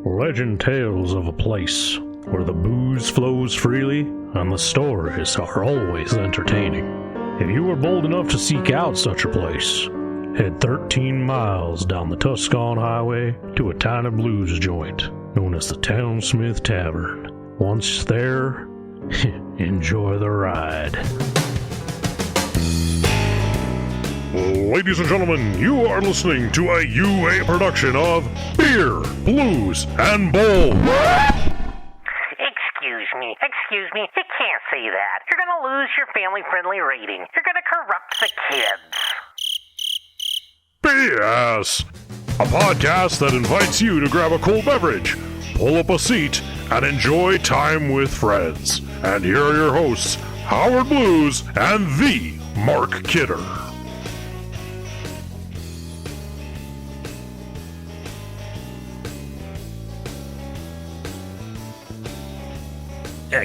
Legend tales of a place where the booze flows freely and the stories are always entertaining. If you are bold enough to seek out such a place, head 13 miles down the Tuscan Highway to a tiny blues joint known as the Townsmith Tavern. Once there, enjoy the ride. Ladies and gentlemen, you are listening to a UA production of Beer, Blues, and Bowl. Excuse me, you can't say that. You're gonna lose your family-friendly rating. You're gonna corrupt the kids. BS! A podcast that invites you to grab a cool beverage, pull up a seat, and enjoy time with friends. And here are your hosts, Howard Blues and the Mark Kidder.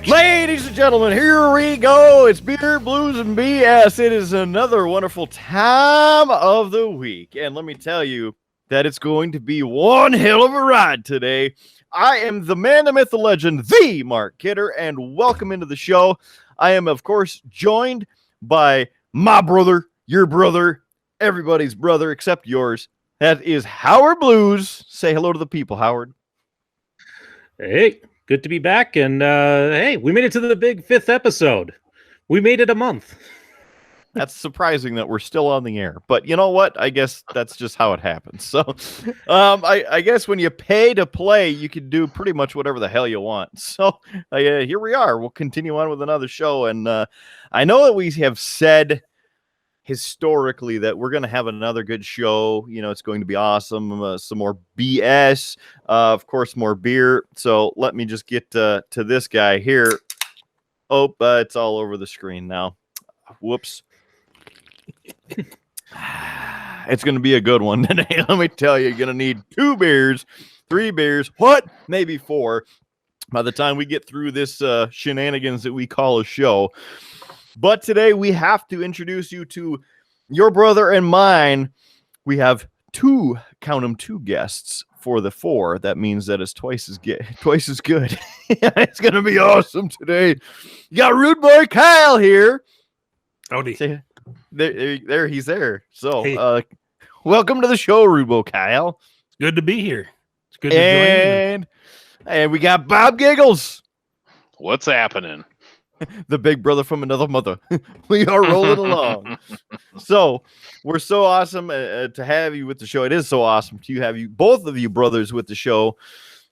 Ladies and gentlemen, here we go. It's Beer, Blues, and BS. It is another wonderful time of the week. And let me tell you that it's going to be one hell of a ride today. I am the man, the myth, the legend, the Mark Kidder, and welcome into the show. I am, of course, joined by my brother, your brother, everybody's brother except yours. That is Howard Blues. Say hello to the people, Howard. Hey. Good to be back, and hey, we made it to the big 5th episode. We made it a month. That's surprising that we're still on the air, but you know what? I guess that's just how it happens. So, I guess when you pay to play, you can do pretty much whatever the hell you want. So, here we are. We'll continue on with another show, and I know that we have said historically that we're going to have another good show. You know, it's going to be awesome. Some more BS, of course, more beer. So let me just get to this guy here. Oh, it's all over the screen now. Whoops. It's going to be a good one today. Let me tell you, you're going to need 2 beers, 3 beers, what? Maybe 4 by the time we get through this shenanigans that we call a show. But today we have to introduce you to your brother and mine. We have 2 guests for the 4. That means that it's twice as good. It's going to be awesome today. You got Rudeboy Kyle here. Howdy. There, he's there. So, Hey. Welcome to the show, Rudeboy Kyle. Good to be here. It's good to join you. And we got Bob Giggles. What's happening? The big brother from another mother. We are rolling along. So we're so awesome to have you with the show. It is so awesome to have you, both of you brothers, with the show.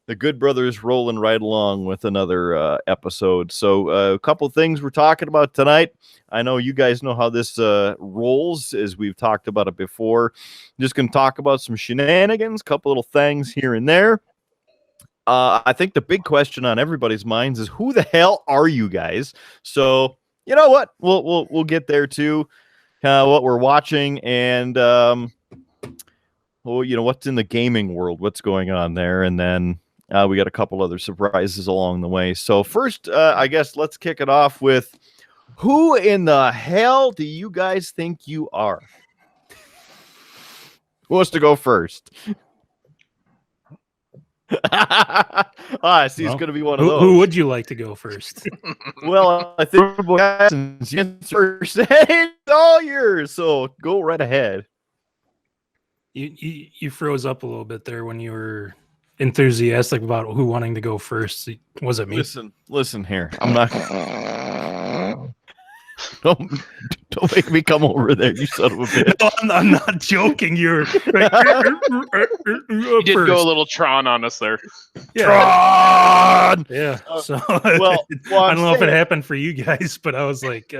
The good brothers rolling right along with another episode. So a couple things we're talking about tonight. I know you guys know how this rolls, as we've talked about it before. Just going to talk about some shenanigans, couple little things here and there. I think the big question on everybody's minds is, who the hell are you guys? So, you know what? We'll get there too. What we're watching and what's in the gaming world, what's going on there, and then we got a couple other surprises along the way. So first, I guess let's kick it off with, who in the hell do you guys think you are? Who wants to go first? See, it's going to be one of those. Who would you like to go first? Well, I think since first, it's all yours, so go right ahead. You froze up a little bit there when you were enthusiastic about who wanting to go first. Was it me? Listen here. I'm not. Don't make me come over there, you son of a bitch. No, I'm not joking. You're You did go a little Tron on us there. Yeah. Tron! Yeah. So well, I don't know if it happened for you guys, but I was like,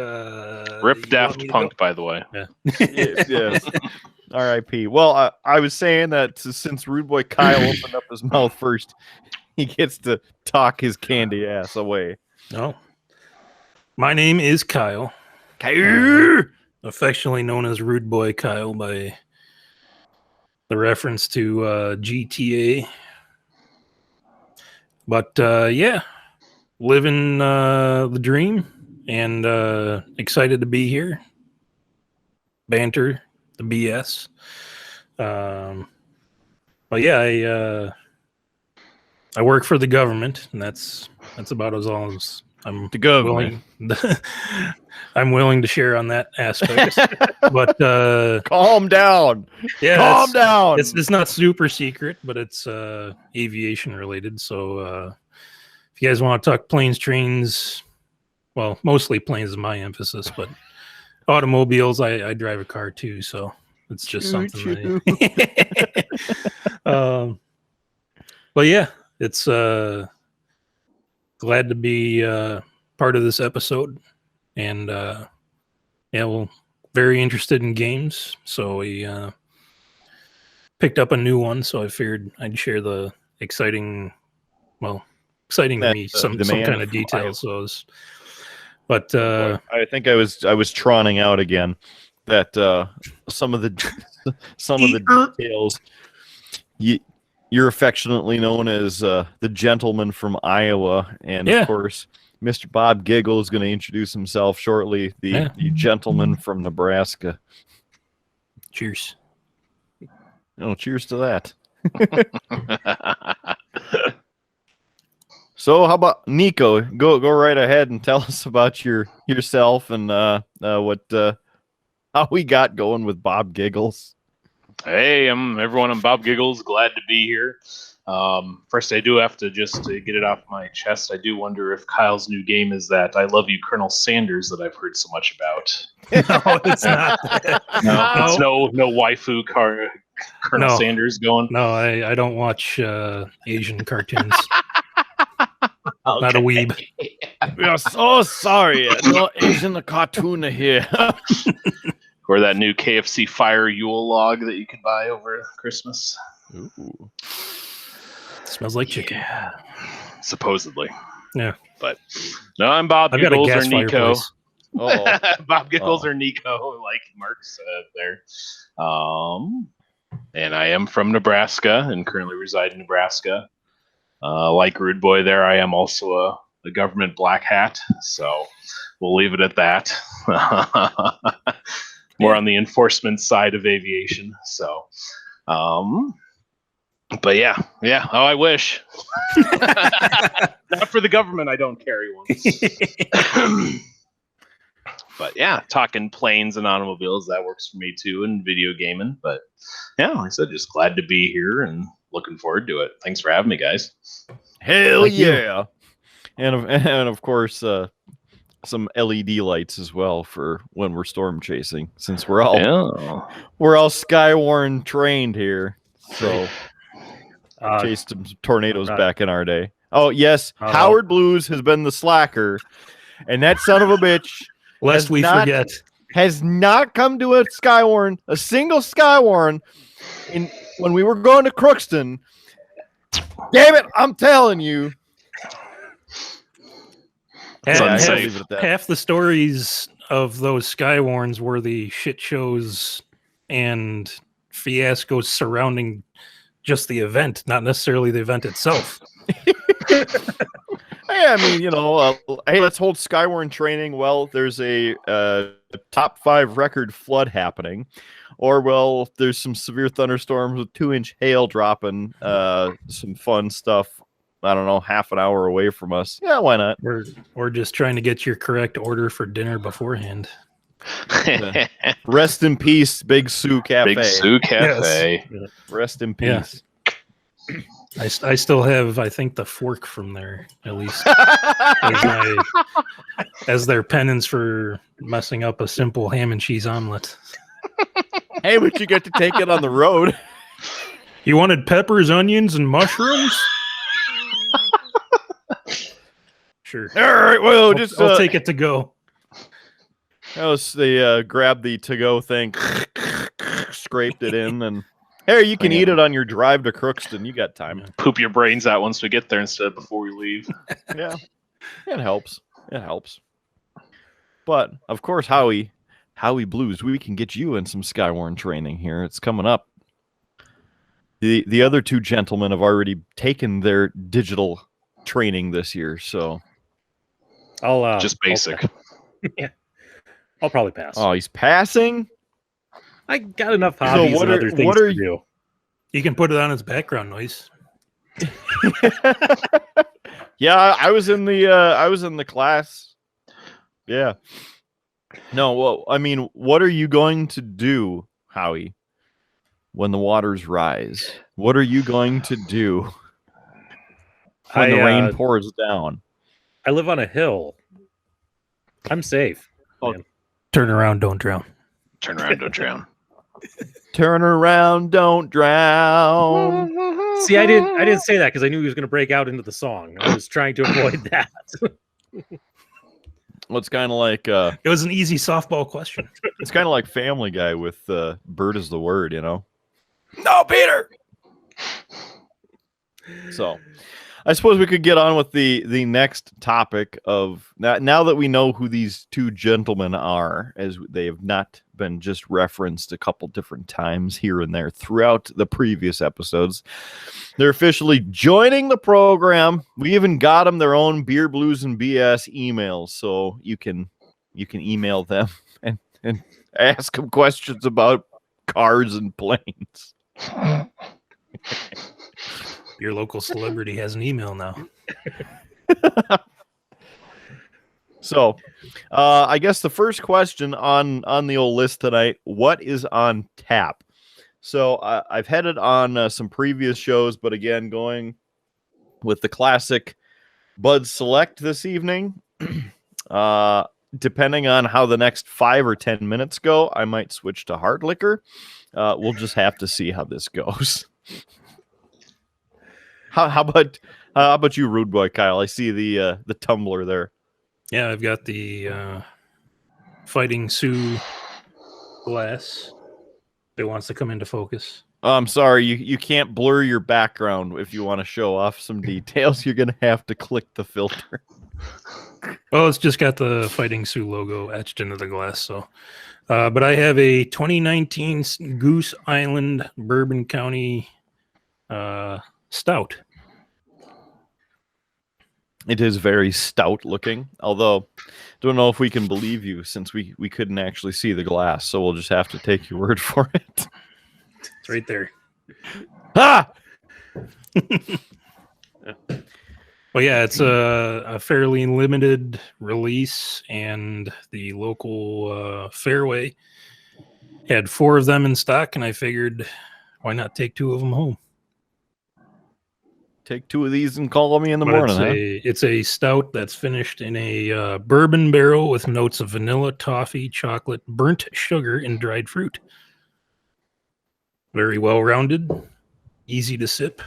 Rip Daft Punk, by the way. Yeah. Yes. R.I.P. Well, I was saying that since Rudeboy Kyle opened up his mouth first, he gets to talk his candy ass away. No. My name is Kyle. Affectionately known as Rudeboy Kyle by the reference to GTA. But yeah, living the dream and excited to be here. Banter, the BS. But yeah, I work for the government, and that's about as all as I'm The government. willing. I'm willing to share on that aspect. But Calm down. yeah, Calm down. It's not super secret, but it's aviation related. So if you guys want to talk planes, trains, well, mostly planes is my emphasis, but automobiles, I drive a car too, so it's just something. But yeah, it's glad to be part of this episode, and yeah, well, very interested in games, so we picked up a new one. So I figured I'd share the exciting to me, some kind of details. But I think I was trawning out again that some of the details. You're affectionately known as the gentleman from Iowa, and of course, Mr. Bob Giggles is going to introduce himself shortly. The gentleman from Nebraska. Cheers. Oh, cheers to that. So, how about Niko? Go right ahead and tell us about yourself and what how we got going with Bob Giggles. Hey, everyone. I'm Bob Giggles. Glad to be here. First, I do have to just to get it off my chest. I do wonder if Kyle's new game is that "I Love You, Colonel Sanders" that I've heard so much about. No, it's not. It's no waifu Colonel Sanders going. No, I don't watch Asian cartoons. Not a weeb. We are so sorry. No Asian cartoon here. Or that new KFC Fire Yule log that you could buy over Christmas. Ooh. Smells like chicken. Yeah. Supposedly. Yeah. But no, I'm Bob I've got a Giggles or gas Niko. Oh. Bob Giggles or Niko, like Mark said there. And I am from Nebraska and currently reside in Nebraska. Like Rudeboy there, I am also a government black hat. So we'll leave it at that. More on the enforcement side of aviation. So, but yeah. Oh, I wish. Not for the government. I don't carry one. But yeah, talking planes and automobiles, that works for me too, and video gaming. But yeah, like I said, just glad to be here and looking forward to it. Thanks for having me, guys. Hell yeah. And of course, some LED lights as well for when we're storm chasing, since we're all Skywarn trained here. So chased some tornadoes back in our day. Oh yes, Howard Blues has been the slacker, and that son of a bitch, lest we forget, has not come to a single Skywarn when we were going to Crookston. Damn it, I'm telling you. Half the stories of those Skywarns were the shit shows and fiascos surrounding just the event, not necessarily the event itself. I mean, hey, let's hold Skywarn training. Well, there's a top 5 record flood happening, or well, there's some severe thunderstorms with 2-inch hail dropping. Some fun stuff. I don't know, half an hour away from us. Yeah, why not? We're just trying to get your correct order for dinner beforehand. Rest in peace, Big Sue Cafe. Big Sue Cafe. Yes. Rest in peace. Yeah. I still have, I think, the fork from there, at least, as their penance for messing up a simple ham and cheese omelet. Hey, but you get to take it on the road. You wanted peppers, onions, and mushrooms? Sure. All right. Well, I'll take it to go. They grabbed the to-go thing, scraped it in, and hey, you can eat it on your drive to Crookston. You got time. Poop your brains out once we get there instead of before we leave. Yeah, it helps. It helps. But of course, Howie Blues, we can get you in some Skywarn training here. It's coming up. The other two gentlemen have already taken their digital training this year, so I'll just basic. I'll probably pass. Oh, he's passing. I got enough hobbies and other things to do. You can put it on as background noise. Yeah, I was in the class. Yeah. No, well, I mean, what are you going to do, Howie, when the waters rise? What are you going to do when the rain pours down? I live on a hill. I'm safe. Oh. Man. Turn around, don't drown. Turn around, don't drown. Turn around, don't drown. See, I didn't say that because I knew he was going to break out into the song. I was trying to avoid that. Well, it's kind of like It was an easy softball question. it's kind of like Family Guy with "bird is the word," you know. No, Peter. So, I suppose we could get on with the next topic of now that we know who these two gentlemen are, as they have not been just referenced a couple different times here and there throughout the previous episodes. They're officially joining the program. We even got them their own Beer Blues and BS emails, so you can email them and ask them questions about cars and planes. Your local celebrity has an email now. So, I guess the first question on the old list tonight: what is on tap? So I've had it on some previous shows, but again, going with the classic Bud Select this evening. Depending on how the next 5 or 10 minutes go, I might switch to hard liquor. We'll just have to see how this goes. How about you, Rudeboy Kyle? I see the tumbler there. Yeah, I've got the Fighting Sioux glass that wants to come into focus. I'm sorry, you can't blur your background if you want to show off some details. You're gonna have to click the filter. Oh, it's just got the Fighting Sioux logo etched into the glass. So, but I have a 2019 Goose Island Bourbon County stout. It is very stout looking, although don't know if we can believe you since we couldn't actually see the glass, so we'll just have to take your word for it. It's right there. Ah! Well, yeah, it's a fairly limited release, and the local Fairway had 4 of them in stock, and I figured, why not take 2 of them home? Take 2 of these and call me in the morning, It's a stout that's finished in a bourbon barrel with notes of vanilla, toffee, chocolate, burnt sugar, and dried fruit. Very well-rounded, easy to sip.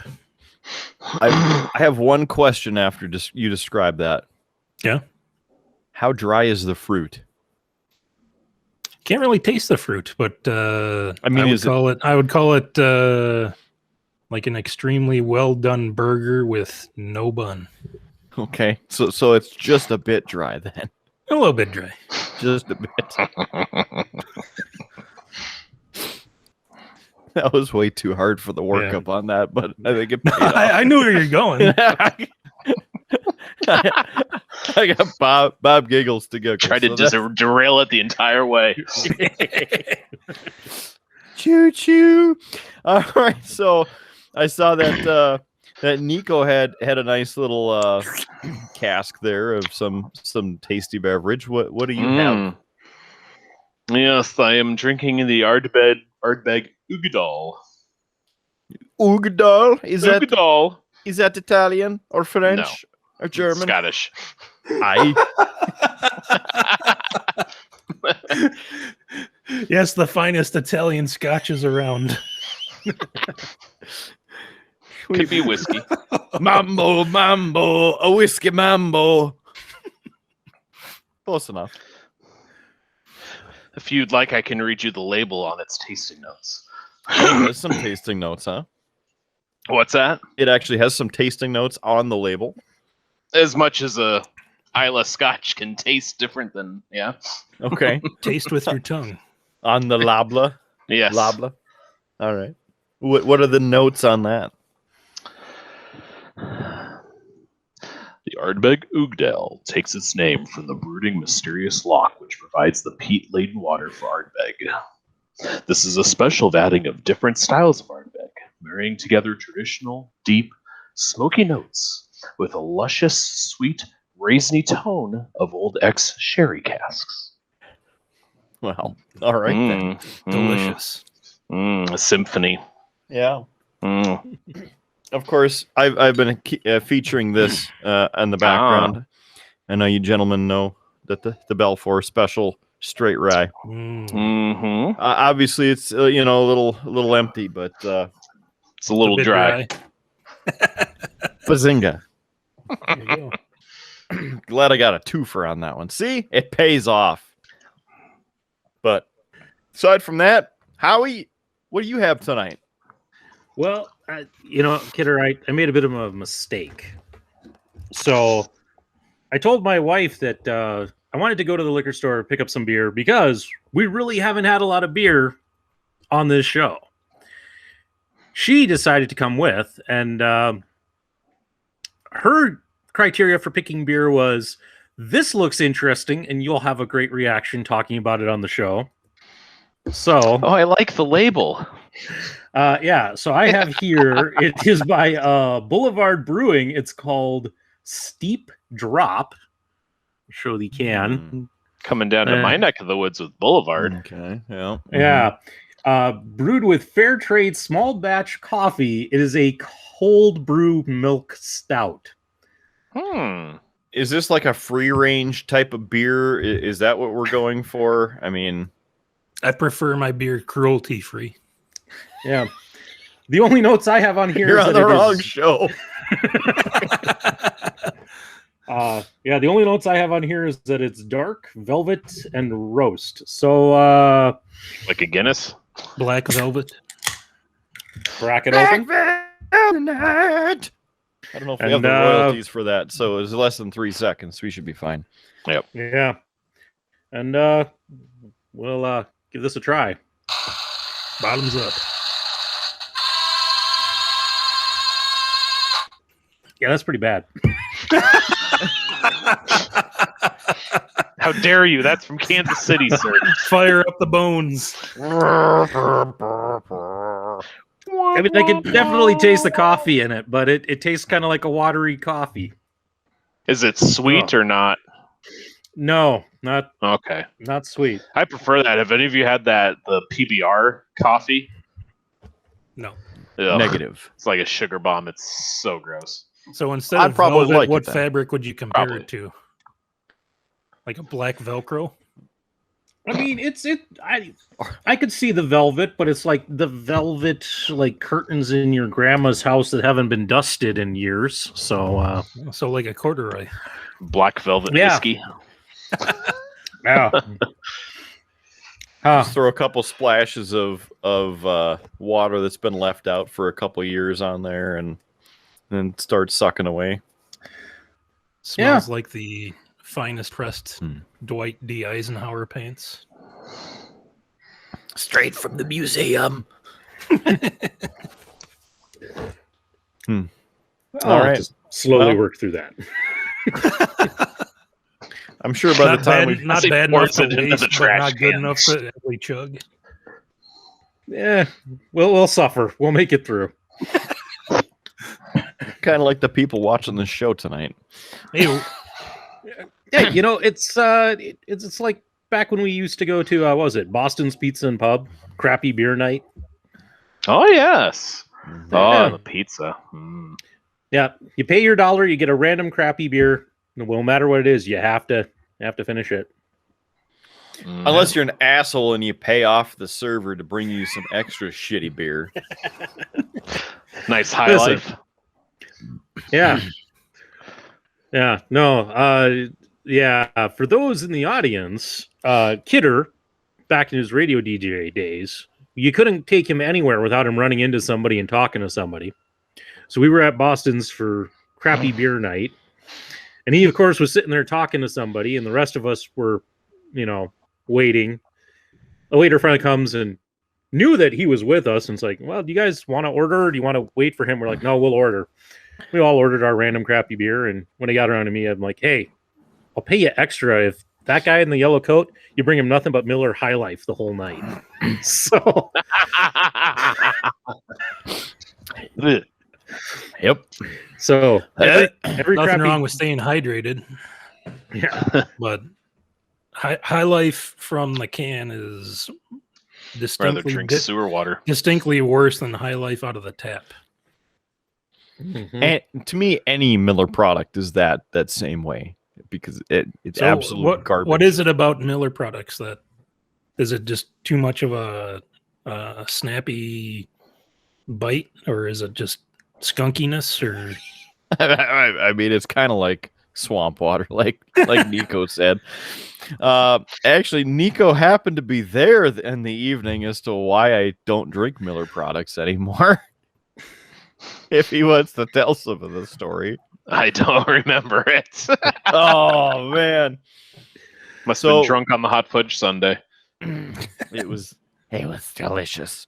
I have one question after you describe that. Yeah. How dry is the fruit? Can't really taste the fruit, but I mean, I would call it like an extremely well done burger with no bun. Okay, so it's just a bit dry then. A little bit dry. Just a bit. That was way too hard for the workup on that, but I think it paid off. I knew where you're going. I got Bob Giggles to go. Tried to just derail it the entire way. Choo choo. All right, so I saw that that Niko had a nice little cask there of some tasty beverage. What do you have? Yes, I am drinking the Ardbeg Ugadal. Ugadal? Ugadal. Is that Italian or French or German? Scottish. Aye. Yes, the finest Italian scotches around. Could be whiskey. Mambo, a whiskey mambo. Close enough. If you'd like, I can read you the label on its tasting notes. There's some tasting notes, huh? What's that? It actually has some tasting notes on the label. As much as a Isla Scotch can taste different than, yeah. Okay. Taste with your tongue. On the labla. Yes. Labla. All right. What are the notes on that? The Ardbeg Ugadal takes its name from the brooding, mysterious loch which provides the peat-laden water for Ardbeg. This is a special vatting of different styles of Ardbeg, marrying together traditional, deep, smoky notes with a luscious, sweet, raisiny tone of Old X sherry casks. Well, all right then. Delicious. A symphony. Yeah. Mm. Of course, I've been featuring this in the background. I know you gentlemen know that the Balfour Special Straight Rye. Mm-hmm. Obviously, it's a little empty, but It's a little bit dry. bazinga! There you go. Glad I got a twofer on that one. See, it pays off. But aside from that, Howie, what do you have tonight? Well, Kidder, I made a bit of a mistake. So I told my wife that I wanted to go to the liquor store pick up some beer because we really haven't had a lot of beer on this show. She decided to come with, and her criteria for picking beer was, this looks interesting, and you'll have a great reaction talking about it on the show. So, I like the label. so I have here, it is by Boulevard Brewing. It's called Steep Drop. Show the can. Coming down to my neck of the woods with Boulevard. Okay, yeah. Yeah. Brewed with fair trade small batch coffee. It is a cold brew milk stout. Is this like a free range type of beer? Is that what we're going for? I mean, I prefer my beer cruelty free. Yeah. The only notes I have on here you're is on that the it wrong is- show. the only notes I have on here is that it's dark, velvet, and roast. So, Like a Guinness? Black velvet. crack it open. I don't know if we have the royalties for that, so it's less than 3 seconds. We should be fine. Yeah. And we'll give this a try. Bottoms up. Yeah, that's pretty bad. How dare you? That's from Kansas City, sir. Fire up the bones. I mean, I can definitely taste the coffee in it, but it tastes kind of like a watery coffee. Is it sweet or not? No, not Okay. sweet. I prefer that. Have any of you had the PBR coffee? No. Ugh. Negative. It's like a sugar bomb. It's so gross. So instead I'd of probably velvet, like it what then. fabric would you compare Probably. it to? Like a black Velcro? I mean, I could see the velvet, but it's like the velvet like curtains in your grandma's house that haven't been dusted in years. So So like a corduroy. Black velvet Yeah. whiskey. yeah. Just throw a couple splashes of water that's been left out for a couple years on there, and then start sucking away. Smells like the finest pressed Dwight D. Eisenhower paints. Straight from the museum. All right. just slowly Well- work through that. I'm sure by the time we not say bad enough force to it into waste, the but trash not good can. enough to actually chug. Yeah, we'll suffer. We'll make it through. kind of like the people watching this show tonight. Hey, Yeah, it's like back when we used to go to what was it, Boston's Pizza and Pub, crappy beer night. Oh, yes. Yeah. Oh, the pizza. Mm. Yeah, you pay your $1, you get a random crappy beer. No matter what it is, you have to finish it. Unless you're an asshole and you pay off the server to bring you some extra shitty beer. Nice high Listen. life. Yeah. Yeah. No. For those in the audience, Kidder, back in his radio DJ days, you couldn't take him anywhere without him running into somebody and talking to somebody. So we were at Boston's for crappy beer night. And he, of course, was sitting there talking to somebody, and the rest of us were, waiting. A waiter finally comes and knew that he was with us, and it's like, well, do you guys want to order, or do you want to wait for him? We're like, no, we'll order. We all ordered our random crappy beer, and when he got around to me, I'm like, hey, I'll pay you extra if that guy in the yellow coat, you bring him nothing but Miller High Life the whole night. So, Yep. So every Nothing crappy, wrong with staying hydrated, yeah, but High Life from the can is Rather drink sewer water. distinctly worse than High Life out of the tap. And to me, any Miller product is that same way because it's absolute garbage. What is it about Miller products that is it just too much of a snappy bite, or is it just skunkiness, or I mean, it's kind of like swamp water, like Niko said. Actually, Niko happened to be there in the evening as to why I don't drink Miller products anymore. If he wants to tell some of the story. I don't remember it. Oh man, Must have been drunk on the hot fudge sundae. it was delicious.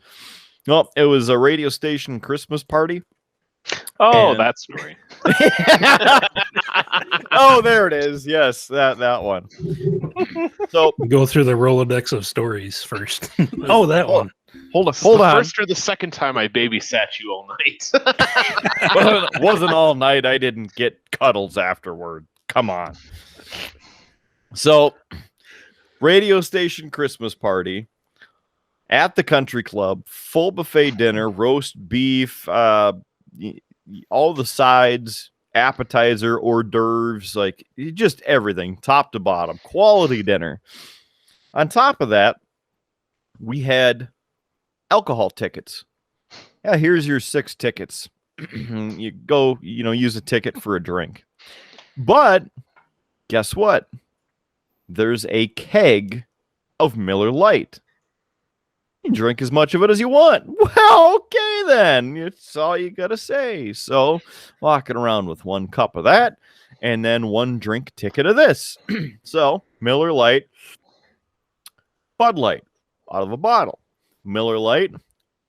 Well, it was a radio station Christmas party. Oh, And- that story. Oh, there it is. Yes, that one. So go through the Rolodex of stories first? Oh, that one. hold The on. first or the second time I babysat you all night. Wasn't all night. I didn't get cuddles afterward. Come on. So, radio station Christmas party at the country club, full buffet dinner, roast beef, all the sides, appetizer, hors d'oeuvres, like just everything, top to bottom, quality dinner. On top of that, we had alcohol tickets. Yeah, here's your 6 tickets. You go, use a ticket for a drink. But guess what? There's a keg of Miller Lite. You drink as much of it as you want. Well, okay then. It's all you gotta say. So, walking around with 1 cup of that, and then 1 drink ticket of this. So, Miller Lite, Bud Light, out of a bottle. Miller Lite,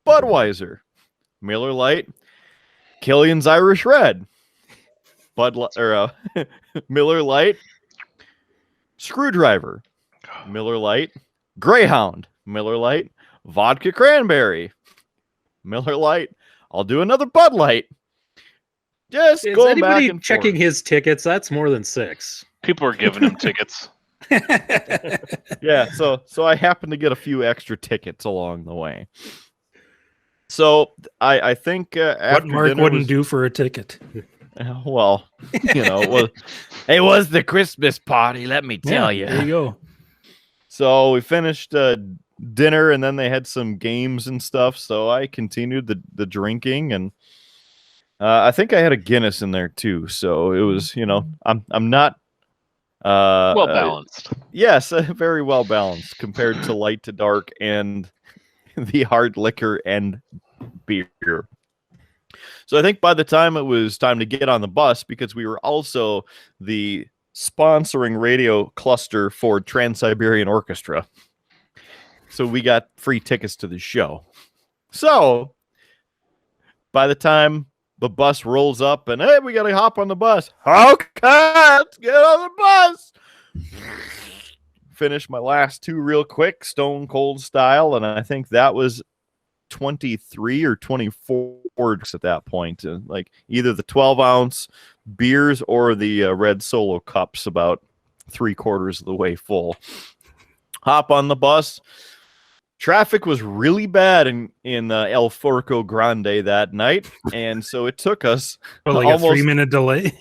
Budweiser. Miller Lite, Killian's Irish Red. Miller Lite, Screwdriver. Miller Lite, Greyhound. Miller Lite, Vodka Cranberry. Miller Lite, I'll do another Bud Light. Just is going back anybody and checking forth. his tickets? That's more than 6. People are giving him tickets. Yeah, so I happened to get a few extra tickets along the way. So I think What after Mark dinner wouldn't was- do for a ticket. Well, it was the Christmas party. Let me tell you. There you go. So we finished dinner, and then they had some games and stuff. So I continued the drinking, and I think I had a Guinness in there too. So it was, I'm not Well balanced. yes, very well balanced compared to light to dark and the hard liquor and beer. So I think by the time it was time to get on the bus, because we were also the sponsoring radio cluster for Trans-Siberian Orchestra, so we got free tickets to the show. So by the time the bus rolls up and, hey, we got to hop on the bus. Okay, let's get on the bus. Finish my last 2 real quick, stone cold style, and I think that was 23 or 24 at that point. Like either the 12-ounce beers or the red Solo cups, about 3/4 of the way full. Hop on the bus. Traffic was really bad in El Forco Grande that night, and so it took us Well, like almost a 3-minute delay.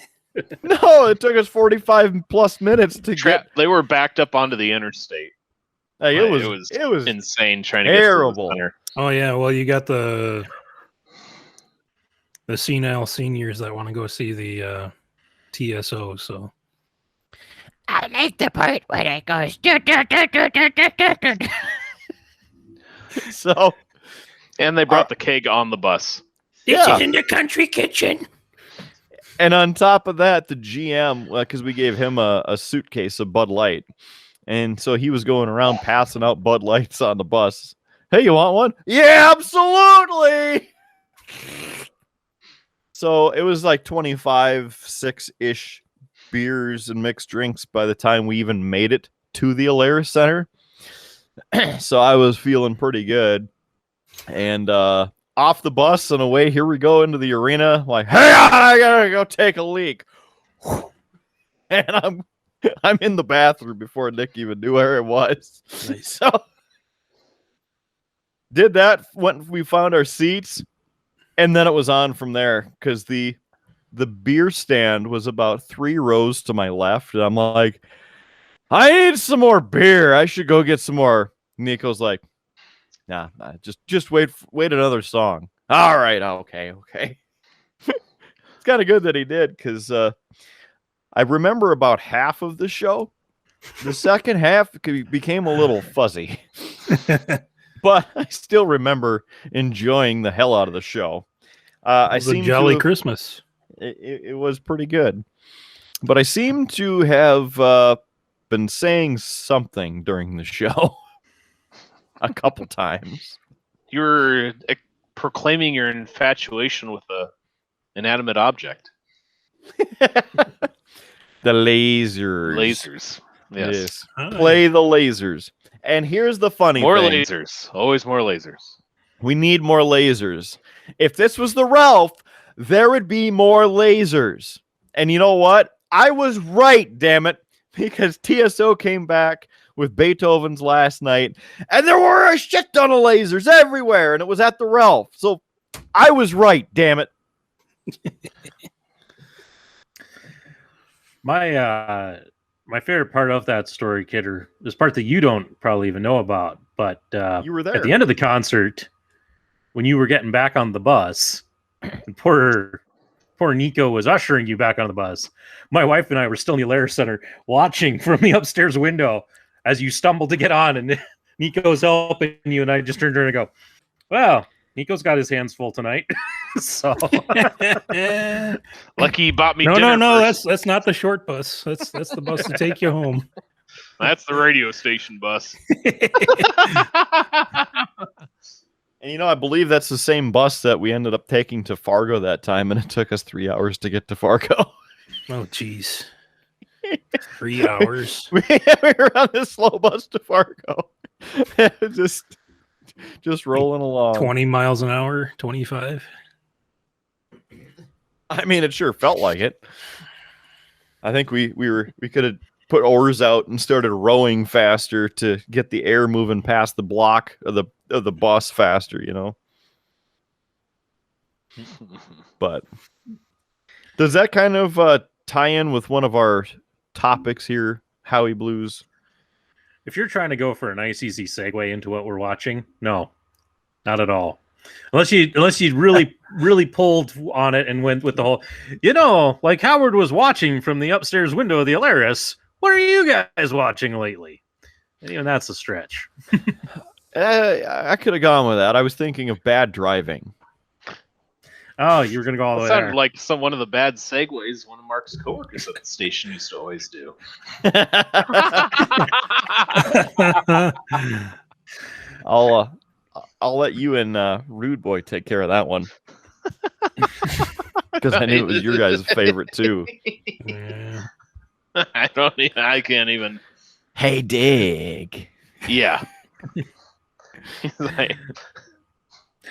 No, it took us 45 plus minutes to get. They were backed up onto the interstate. Like, It it was insane trying terrible. to get to the center. Oh yeah, well you got the senile seniors that want to go see the TSO. So I like the part when it goes. "Do, do, do, do, do, do, do, do." So And they brought the keg on the bus. This Yeah. is in the country kitchen. And on top of that, the GM, because we gave him a suitcase of Bud Light, and so he was going around passing out Bud Lights on the bus. Hey, you want one? Yeah, absolutely. So it was like 25, 6-ish beers and mixed drinks by the time we even made it to the Alaris Center. So I was feeling pretty good. And off the bus and away. Here we go into the arena. Like, hey, I gotta go take a leak. And I'm in the bathroom before Nick even knew where it was. Nice. So did that when we found our seats, and then it was on from there because the beer stand was about 3 rows to my left, and I'm like, I need some more beer. I should go get some more. Niko's like, nah, just wait another song. All right, okay. It's kind of good that he did because I remember about half of the show. The second half became a little fuzzy, but I still remember enjoying the hell out of the show. It was a jolly Christmas. It was pretty good, but I seem to have been saying something during the show a couple times. You're proclaiming your infatuation with a inanimate object. The lasers. Lasers. Yes. Play the lasers. And here's the funny More thing. lasers. Always more lasers. We need more lasers. If this was the Ralph, there would be more lasers. And you know what? I was right, damn it. Because TSO came back with Beethoven's Last Night, and there were a shit ton of lasers everywhere, and it was at the Ralph. So I was right, damn it. My favorite part of that story, Kidder, is part that you don't probably even know about. But You were there. at the end of the concert, when you were getting back on the bus, and poor Niko was ushering you back on the bus. My wife and I were still in the Alaris Center watching from the upstairs window as you stumbled to get on, and Niko's helping you, and I just turned around and go, well, Niko's got his hands full tonight. So Lucky he bought me No, dinner that's first. not the short bus. That's the bus to take you home. That's the radio station bus. And I believe that's the same bus that we ended up taking to Fargo that time, and it took us 3 hours to get to Fargo. Oh, jeez. 3 hours. we were on this slow bus to Fargo. just rolling along. 20 miles an hour, 25. I mean, it sure felt like it. I think we could have put oars out and started rowing faster to get the air moving past the block of the bus faster, But does that kind of tie in with one of our topics here, Howie Blues? if you're trying to go for a nice, easy segue into what we're watching, no, not at all. Unless you really pulled on it and went with the whole, like Howard was watching from the upstairs window of the Alaris. What are you guys watching lately? And even that's a stretch. I could have gone with that. I was thinking of Bad Driving. Oh, you were going to go all the way That sounded there. like one of the bad segues one of Mark's coworkers at the station used to always do. I'll let you and Rudeboy take care of that one. Because I knew it was your guys' favorite too. Yeah. I can't even. Hey, Dig. Yeah. He's like,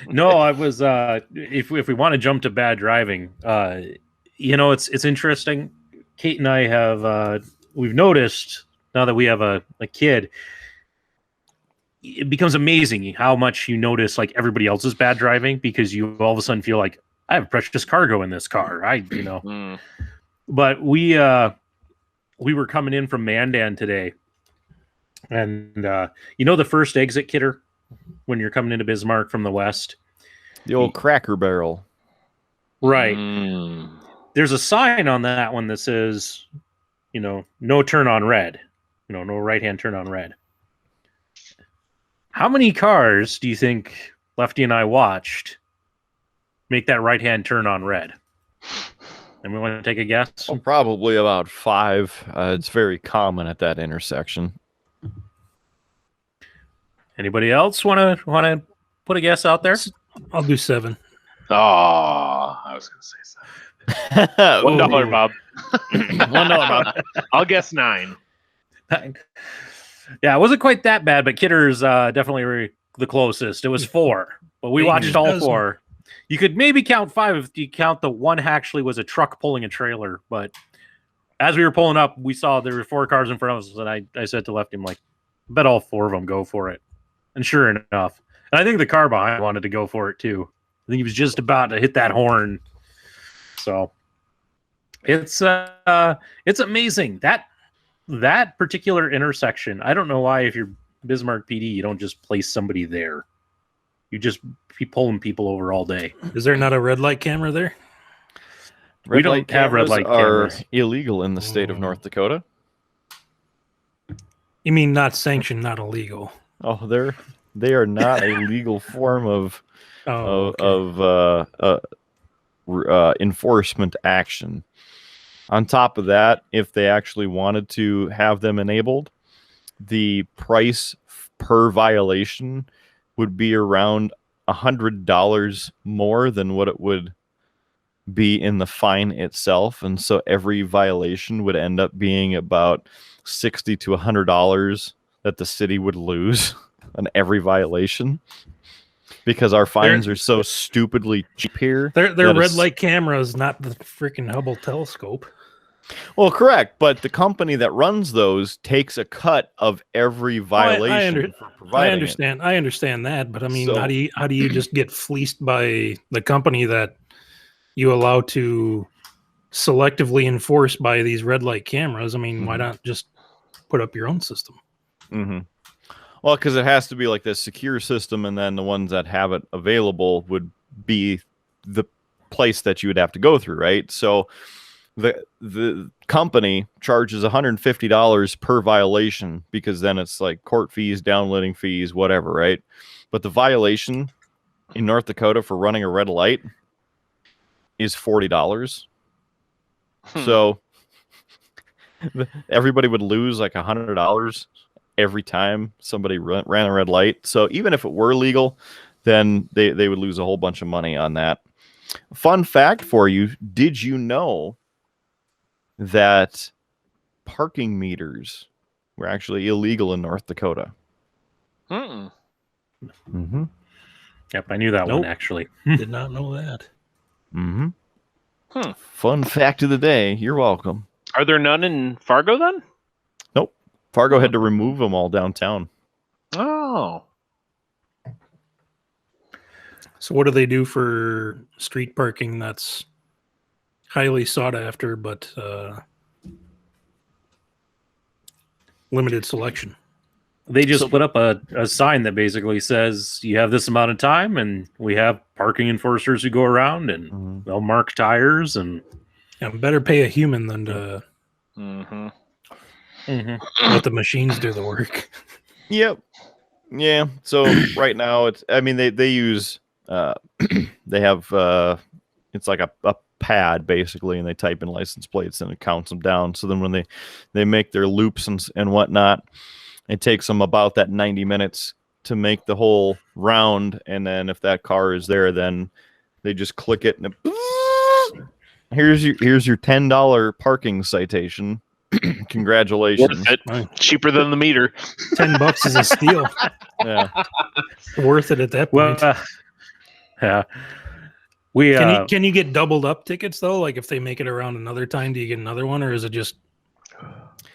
No, I was. If we want to jump to Bad Driving, it's interesting. Kate and I have we've noticed now that we have a kid. It becomes amazing how much you notice like everybody else's bad driving because you all of a sudden feel like I have precious cargo in this car. But we were coming in from Mandan today, and the first exit, Kidder, when you're coming into Bismarck from the west, The old Cracker Barrel. right? There's a sign on that one that says, no turn on red, no right hand turn on red. How many cars do you think Lefty and I watched make that right hand turn on red? And we want to take a guess? Oh, probably about 5. It's very common at that intersection. Anybody else want to put a guess out there? I'll do 7. oh, I was going to say something. $1, Bob. $1, Bob. I'll guess 9. Yeah, it wasn't quite that bad, but Kidder's definitely the closest. It was 4, but we Eight watched all dozen. 4. You could maybe count 5 if you count the one actually was a truck pulling a trailer. But as we were pulling up, we saw there were 4 cars in front of us, and I said to Lefty, I'm like, I bet all 4 of them go for it. And sure enough, and I think the car behind wanted to go for it too. I think he was just about to hit that horn. So it's amazing that particular intersection. I don't know why if you're Bismarck PD, you don't just place somebody there. You just be pulling people over all day. Is there not a red light camera there? We don't have red light cameras. Are illegal in the state of North Dakota. You mean not sanctioned, not illegal? Oh, they are not a legal form of enforcement action. On top of that, if they actually wanted to have them enabled, the price per violation would be around $100 more than what it would be in the fine itself, and so every violation would end up being about $60 to $100 that the city would lose on every violation, because our fines are so stupidly cheap here. They're red light cameras, not the freaking Hubble telescope. Well, correct, but the company that runs those takes a cut of every violation. I understand that, but I mean, So- how do you just get fleeced by the company that you allow to selectively enforce by these red light cameras? I mean, why not just put up your own system? Mm-hmm. Well, because it has to be like this secure system, and then the ones that have it available would be the place that you would have to go through, right? So the company charges $150 per violation, because then it's like court fees, downloading fees, whatever, right? But the violation in North Dakota for running a red light is $40. So everybody would lose like $100 every time somebody ran a red light. So even if it were legal, then they would lose a whole bunch of money on that. Fun fact for you, did you know that parking meters were actually illegal in North Dakota? Mm-hmm. Yep, I knew that Nope. one actually. Did not know that. Mm-hmm. Fun fact of the day. You're welcome. Are there none in Fargo then? Nope. Fargo had to remove them all downtown. Oh. So what do they do for street parking that's highly sought after but limited selection? They just put up a sign that basically says you have this amount of time, and we have parking enforcers who go around and they'll mark tires and Better pay a human than to let the machines do the work. Yep. Yeah. So right now it's, I mean, they use, they have, it's like a pad basically, and they type in license plates and it counts them down. So then when they make their loops and whatnot, it takes them about that 90 minutes to make the whole round. And then if that car is there, then they just click it and here's your $10 parking citation. Congratulations. Cheaper than the meter. $10 is a steal. Yeah. Worth it at that point. well, yeah. We Can you get doubled up tickets though? Like if they make it around another time, do you get another one, or is it just?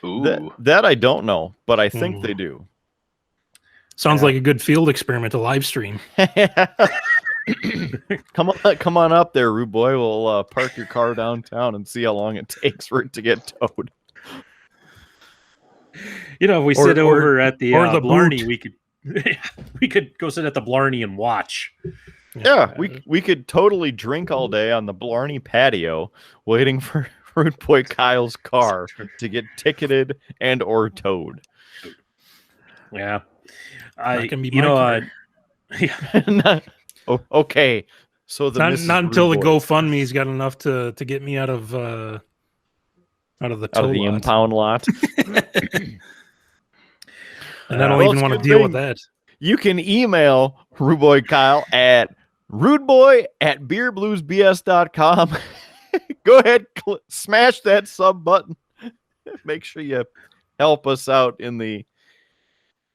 Ooh. That I don't know, but I think they do. Sounds like a good field experiment to live stream. Come on up there, Rudeboy. We'll park your car downtown and see how long it takes for it to get towed. You know, if we Or- sit or- over at the or the Blarney, boot. we could go sit at the Blarney and watch. Yeah, we could totally drink all day on the Blarney patio, waiting for Rudeboy Kyle's car to get ticketed and or towed. Yeah, That can be you my know, car. Okay, so the Not until the Rudeboy GoFundMe's got enough to get me out of the out of tow the lot. impound lot. And I don't Well, even it's want a to good deal with thing. that. You can email Rudeboy Kyle at rudeboy@beerbluesbs.com. Go ahead, smash that sub button. Make sure you help us out in the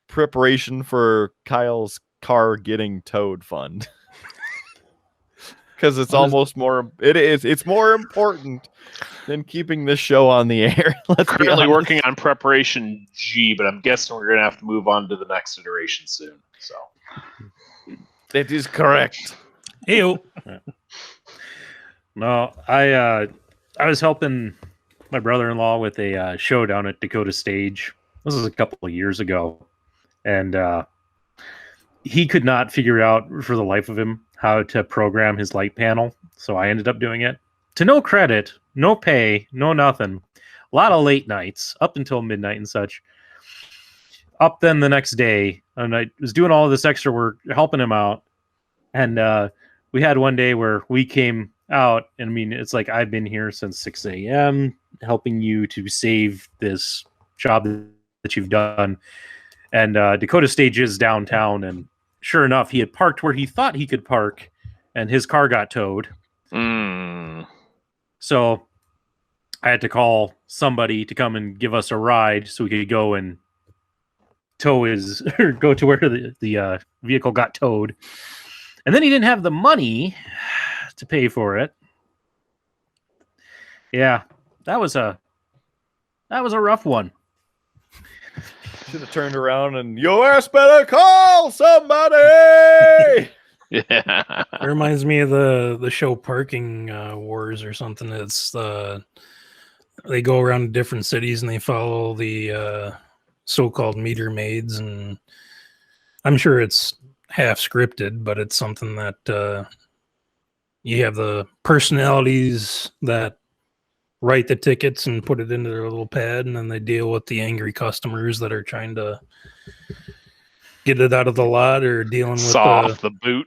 preparation for Kyle's car getting towed fund. Because it's almost more. It's more important than keeping this show on the air. Let's be Currently honest. working on preparation G, but I'm guessing we're gonna have to move on to the next iteration soon. So That is correct. Heyo. No, I was helping my brother-in-law with a show down at Dakota Stage. This was a couple of years ago, and he could not figure out for the life of him how to program his light panel. So I ended up doing it. To no credit, no pay, no nothing. A lot of late nights, up until midnight and such. Up then the next day, and I was doing all of this extra work, helping him out. And we had one day where we came out, and I mean, it's like I've been here since 6 a.m. helping you to save this job that you've done. And Dakota Stage is downtown, and sure enough, he had parked where he thought he could park, and his car got towed. So I had to call somebody to come and give us a ride so we could go and tow his, or go to where the vehicle got towed. And then he didn't have the money to pay for it. Yeah, that was a rough one. Should have turned around and your ass better call somebody. yeah, It reminds me of the show Parking Wars or something. It's they go around to different cities and they follow the so-called meter maids, and I'm sure it's half scripted, but it's something that you have the personalities that write the tickets and put it into their little pad, and then they deal with the angry customers that are trying to get it out of the lot or dealing with saw off the boot.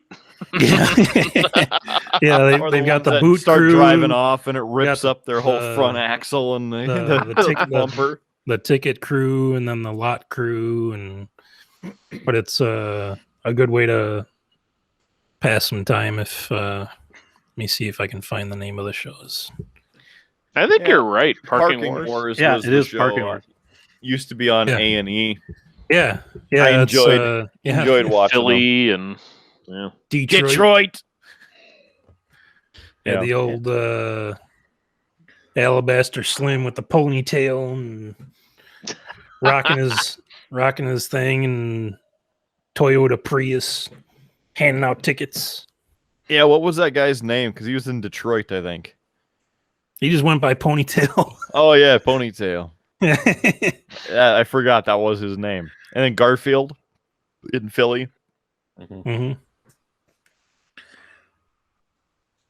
Yeah, Or they've got ones the that boot start crew, driving off and it rips the- up their whole the- front axle and the bumper. the ticket crew, and then the lot crew, but it's a good way to pass some time. If let me see if I can find the name of the shows. I think Yeah. you're right. Parking Wars. Yeah, was it the is show. Parking Wars. Used to be on Yeah. A&E. Yeah, I it's, enjoyed watching them. Philly and yeah. Detroit. Yeah. The old Alabaster Slim with the ponytail and rocking his thing, and Toyota Prius handing out tickets. Yeah, what was that guy's name? Because he was in Detroit, I think. He just went by Ponytail. Oh, yeah, Ponytail. Yeah, I forgot that was his name. And then Garfield in Philly. Mhm.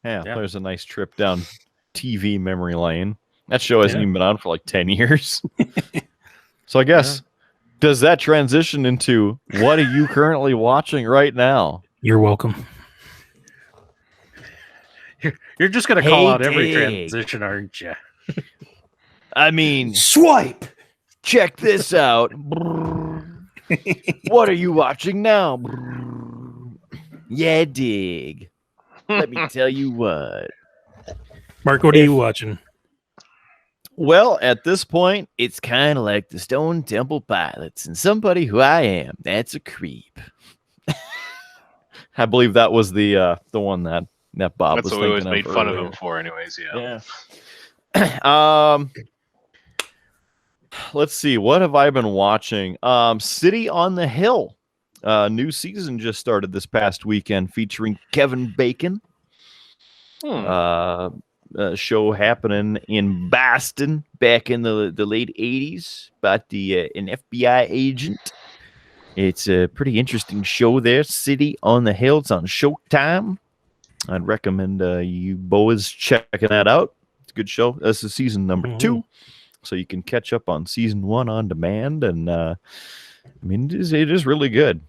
Yeah, Yeah. there's a nice trip down TV memory lane. That show hasn't even been on for like 10 years. So I guess, does that transition into what are you currently watching right now? You're welcome. You're just gonna call Hey, out every Dig. transition, aren't you? I mean, Swipe. check this out. What are you watching now? Yeah, dig. Let me tell you what. Mark, what are you watching? Well, at this point, it's kind of like the Stone Temple Pilots and somebody who I am. That's a creep. I believe that was the one that Bob That's was what we always thinking made fun of earlier. him for, anyways. Yeah. Yeah. Let's see. What have I been watching? City on the Hill. New season just started this past weekend featuring Kevin Bacon. A show happening in Boston back in the late 80s about an FBI agent. It's a pretty interesting show there. City on the Hill. It's on Showtime. I'd recommend you boys checking that out. It's a good show. This is season number 2. So you can catch up on season 1 on demand. And I mean, it is really good.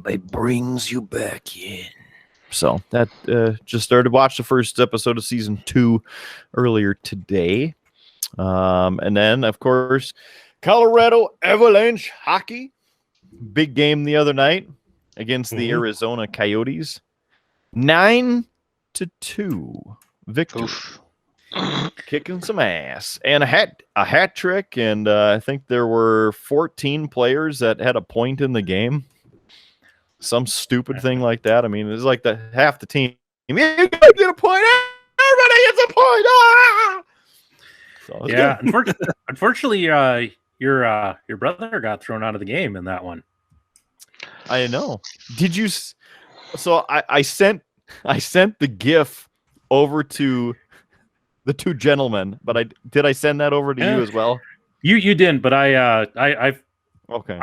It brings you back in. So that just started. Watch the first episode of season 2 earlier today. And then, of course, Colorado Avalanche hockey. Big game the other night against the Arizona Coyotes. 9-2 victory. Kicking some ass. And a hat trick. And I think there were 14 players that had a point in the game. some stupid thing like that. I mean, it's like half the team. You gotta get a point. Everybody gets a point. Ah! So Yeah, unfortunately, your brother got thrown out of the game in that one. I know. Did you? So I sent the GIF over to the two gentlemen, but did I send that over to you as well? You didn't, but I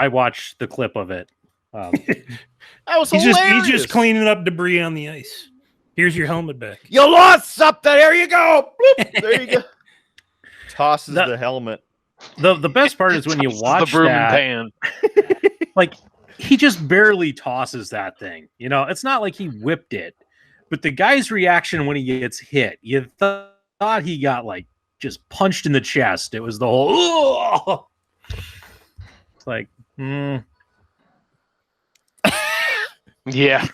watched the clip of it. That was He's hilarious. just cleaning up debris on the ice. Here's your helmet back. You lost something. There you go. Bloop. There you go. Tosses the helmet. The best part is when you watch the broom that, and pan. like he just barely tosses that thing. You know, it's not like he whipped it, but the guy's reaction when he gets hit, you thought he got like just punched in the chest. It was the whole. Ugh! It's like, Yeah.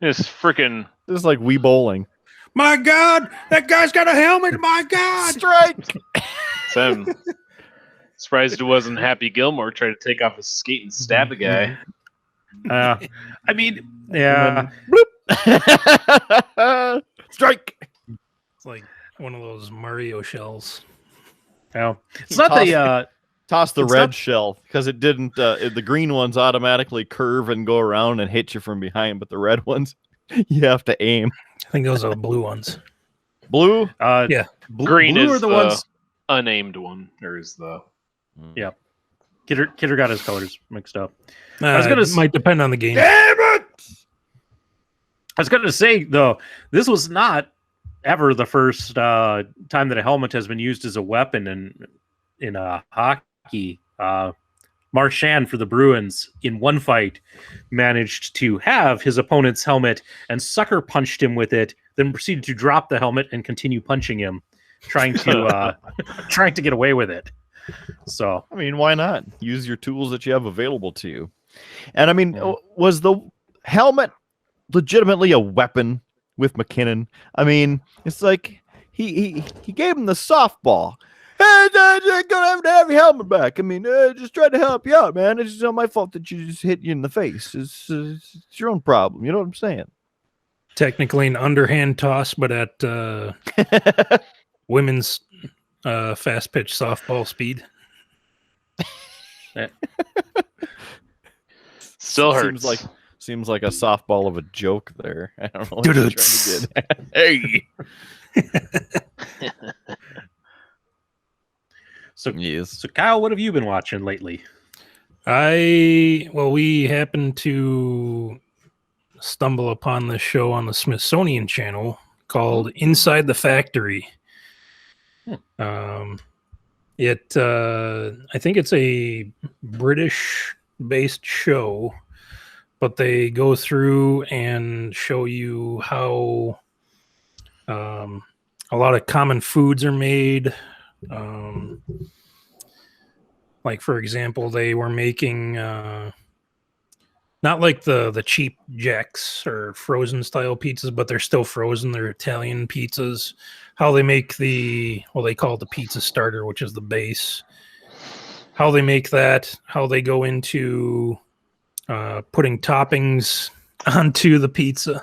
It's freaking. This is like Wii bowling. My God, that guy's got a helmet. My God. Strike. I'm surprised it wasn't Happy Gilmore trying to take off his skate and stab a guy. I mean, yeah. Strike. It's like one of those Mario shells. Yeah. It's not the Toss the It's red not- shell because it didn't. The green ones automatically curve and go around and hit you from behind, but the red ones you have to aim. I think those are the blue ones. Blue. Yeah. Green blue is are the ones. unnamed one, or is the Yeah. Kidder got his colors mixed up. It might depend on the game. Damn it! I was going to say, though, this was not ever the first time that a helmet has been used as a weapon in hockey. Marchand for the Bruins in one fight managed to have his opponent's helmet and sucker punched him with it, then proceeded to drop the helmet and continue punching him, trying to get away with it. So, I mean, why not use your tools that you have available to you? And I mean, was the helmet legitimately a weapon with McKinnon? I mean, it's like he gave him the softball. Hey, gonna have to have your helmet back. I mean, just trying to help you out, man. It's not my fault that you just hit you in the face. It's your own problem. You know what I'm saying? Technically an underhand toss, but at women's fast pitch softball speed. still hurts. Seems like a softball of a joke there. I don't know what you're trying to get. Hey. So Kyle, what have you been watching lately? We happened to stumble upon this show on the Smithsonian Channel called Inside the Factory. I think it's a British-based show, but they go through and show you how a lot of common foods are made. Like, for example, they were making not like the cheap Jacks or frozen style pizzas, but they're still frozen. They're Italian pizzas. How they make they call it the pizza starter, which is the base. How they make that, how they go into putting toppings onto the pizza,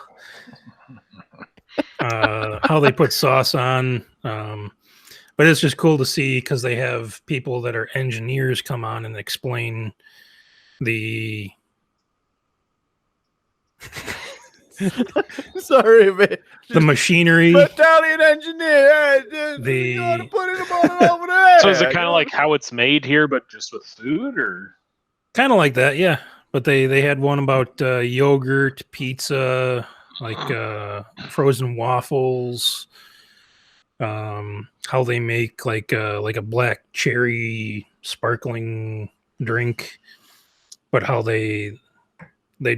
how they put sauce on. But it's just cool to see because they have people that are engineers come on and explain the. Sorry, man. The machinery. Italian engineer. You want to put it over there. So is it kind of like how it's made here, but just with food, or Kind of like that, yeah. But they had one about yogurt, pizza, like frozen waffles. How they make like a black cherry sparkling drink, but how they'd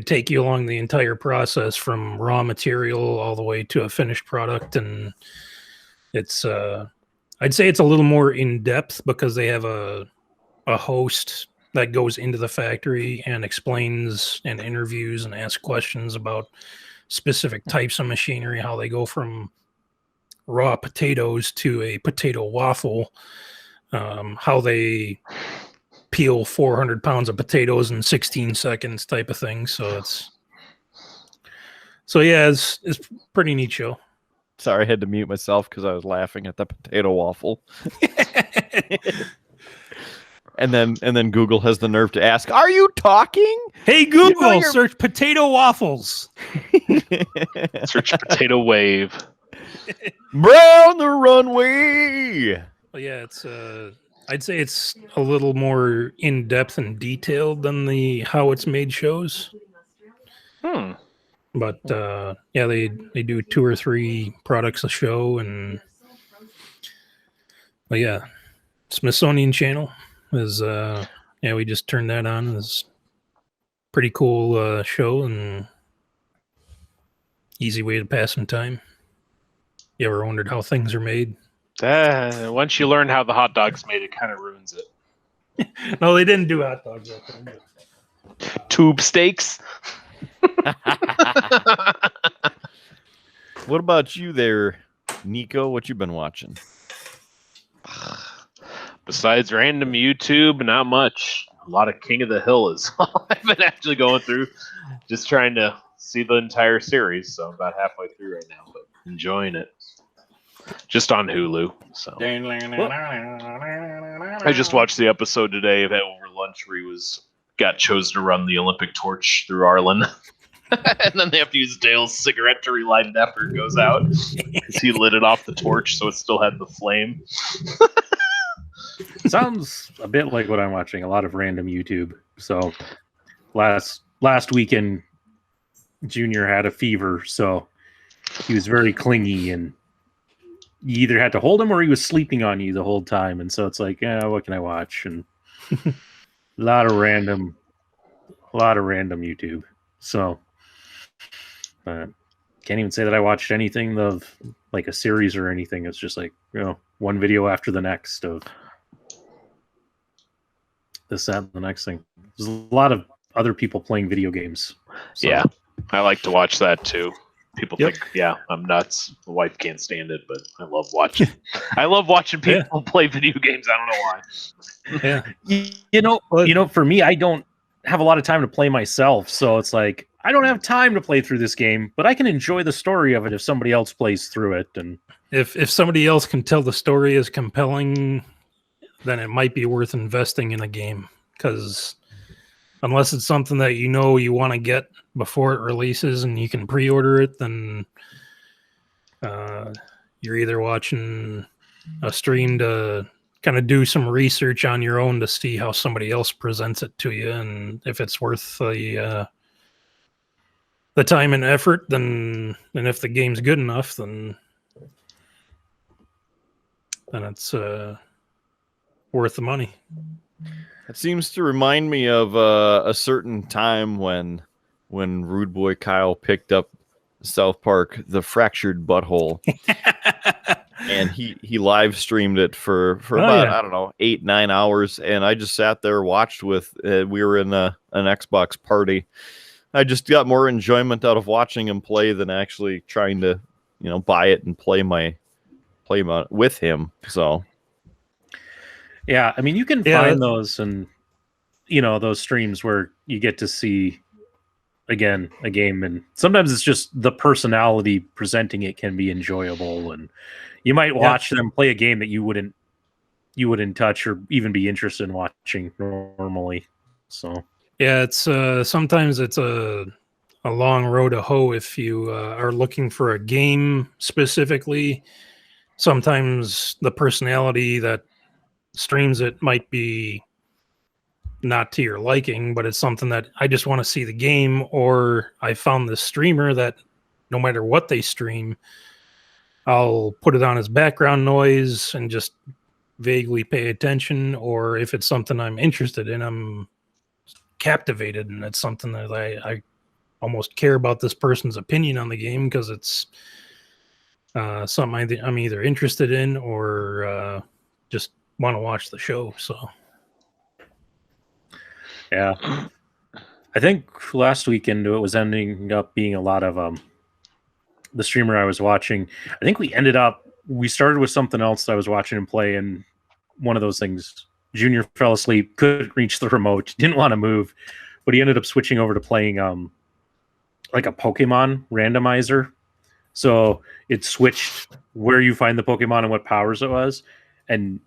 take you along the entire process from raw material all the way to a finished product. And it's I'd say it's a little more in depth because they have a host that goes into the factory and explains and interviews and asks questions about specific types of machinery, how they go from raw potatoes to a potato waffle, how they peel 400 pounds of potatoes in 16 seconds type of thing. So it's pretty neat show. Sorry, I had to mute myself because I was laughing at the potato waffle. And then Google has the nerve to ask, "Are you talking?" Hey Google, search potato waffles. Search potato wave. Brown the runway. Well, yeah, it's I'd say it's a little more in depth and detailed than the How It's Made shows. But yeah, they do 2 or 3 products a show, and but yeah, Smithsonian Channel is we just turned that on. It's pretty cool show and easy way to pass some time. You ever wondered how things are made? Once you learn how the hot dog's made, it kind of ruins it. No, they didn't do hot dogs. Tube steaks. What about you there, Niko? What you been watching? Besides random YouTube, not much. A lot of King of the Hill is all I've been actually going through. Just trying to see the entire series. So I'm about halfway through right now, but enjoying it. Just on Hulu. So I just watched the episode today of over lunch where he got chosen to run the Olympic torch through Arlen. And then they have to use Dale's cigarette to relight it after it goes out. Because he lit it off the torch so it still had the flame. Sounds a bit like what I'm watching. A lot of random YouTube. So last weekend, Junior had a fever, so he was very clingy, and you either had to hold him or he was sleeping on you the whole time. And so it's like, what can I watch? And a lot of random YouTube. So can't even say that I watched anything of like a series or anything. It's just like, one video after the next of this, that, and the next thing. There's a lot of other people playing video games. So. Yeah, I like to watch that too. People think, I'm nuts. The wife can't stand it, but I love watching. I love watching people play video games. I don't know why. Yeah, for me, I don't have a lot of time to play myself, so it's like I don't have time to play through this game, but I can enjoy the story of it if somebody else plays through it. And if somebody else can tell the story is compelling, then it might be worth investing in a game. Because unless it's something that you want to get before it releases and you can pre-order it, then you're either watching a stream to kind of do some research on your own to see how somebody else presents it to you, and if it's worth the time and effort, then and if the game's good enough, then it's worth the money. It seems to remind me of a certain time when Rudeboy Kyle picked up South Park, The Fractured Butthole, and he live streamed it for about, I don't know, 8-9 hours, and I just sat there, watched with, we were in an Xbox party. I just got more enjoyment out of watching him play than actually trying to, buy it and play with him. So. Yeah, I mean, you can find those and, those streams where you get to see, again, a game, and sometimes it's just the personality presenting it can be enjoyable, and you might watch them play a game that you wouldn't touch or even be interested in watching normally. So yeah, it's sometimes it's a long road to hoe if you are looking for a game specifically. Sometimes the personality that streams it might be not to your liking, but it's something that I just want to see the game, or I found this streamer that no matter what they stream, I'll put it on as background noise and just vaguely pay attention, or if it's something I'm interested in, I'm captivated, and it's something that I almost care about this person's opinion on the game because it's something I'm either interested in or just want to watch the show. So yeah, I think last weekend it was ending up being a lot of the streamer I was watching. I think we started with something else that I was watching him play, and one of those things Junior fell asleep, couldn't reach the remote, didn't want to move, but he ended up switching over to playing like a Pokemon randomizer. So it switched where you find the Pokemon and what powers it was. And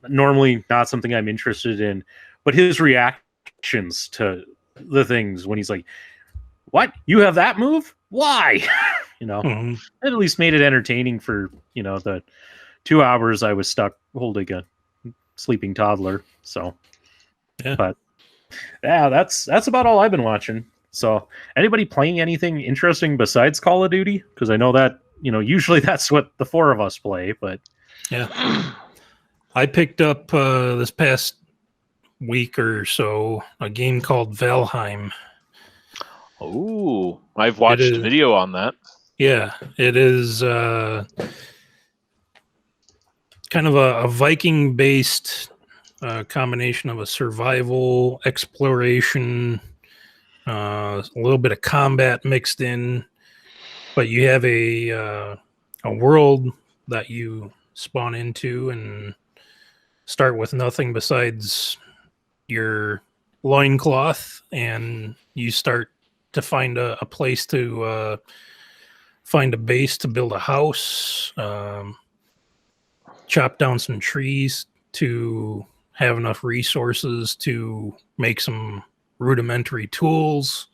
normally not something I'm interested in, but his reactions to the things when he's like, "What? You have that move? Why?" Mhm. It at least made it entertaining for, the 2 hours I was stuck holding a sleeping toddler. So, Yeah. But yeah, that's about all I've been watching. So, anybody playing anything interesting besides Call of Duty? Because I know that, usually that's what the four of us play, but Yeah. I picked up this past week or so a game called Valheim. Oh, I've watched is- video on that. Yeah, it is kind of a Viking-based combination of a survival, exploration, a little bit of combat mixed in. But you have a world that you spawn into and start with nothing besides your loincloth, and you start to find a place to find a base to build a house, chop down some trees to have enough resources to make some rudimentary tools.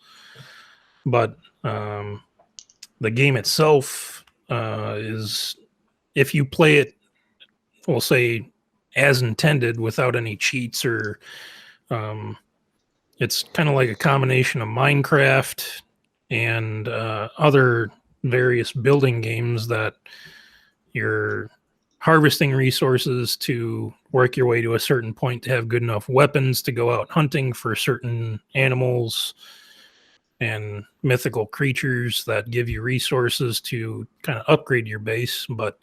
But the game itself is, if you play it, we'll say, as intended without any cheats or it's kind of like a combination of Minecraft and other various building games that you're harvesting resources to work your way to a certain point to have good enough weapons to go out hunting for certain animals and mythical creatures that give you resources to kind of upgrade your base. But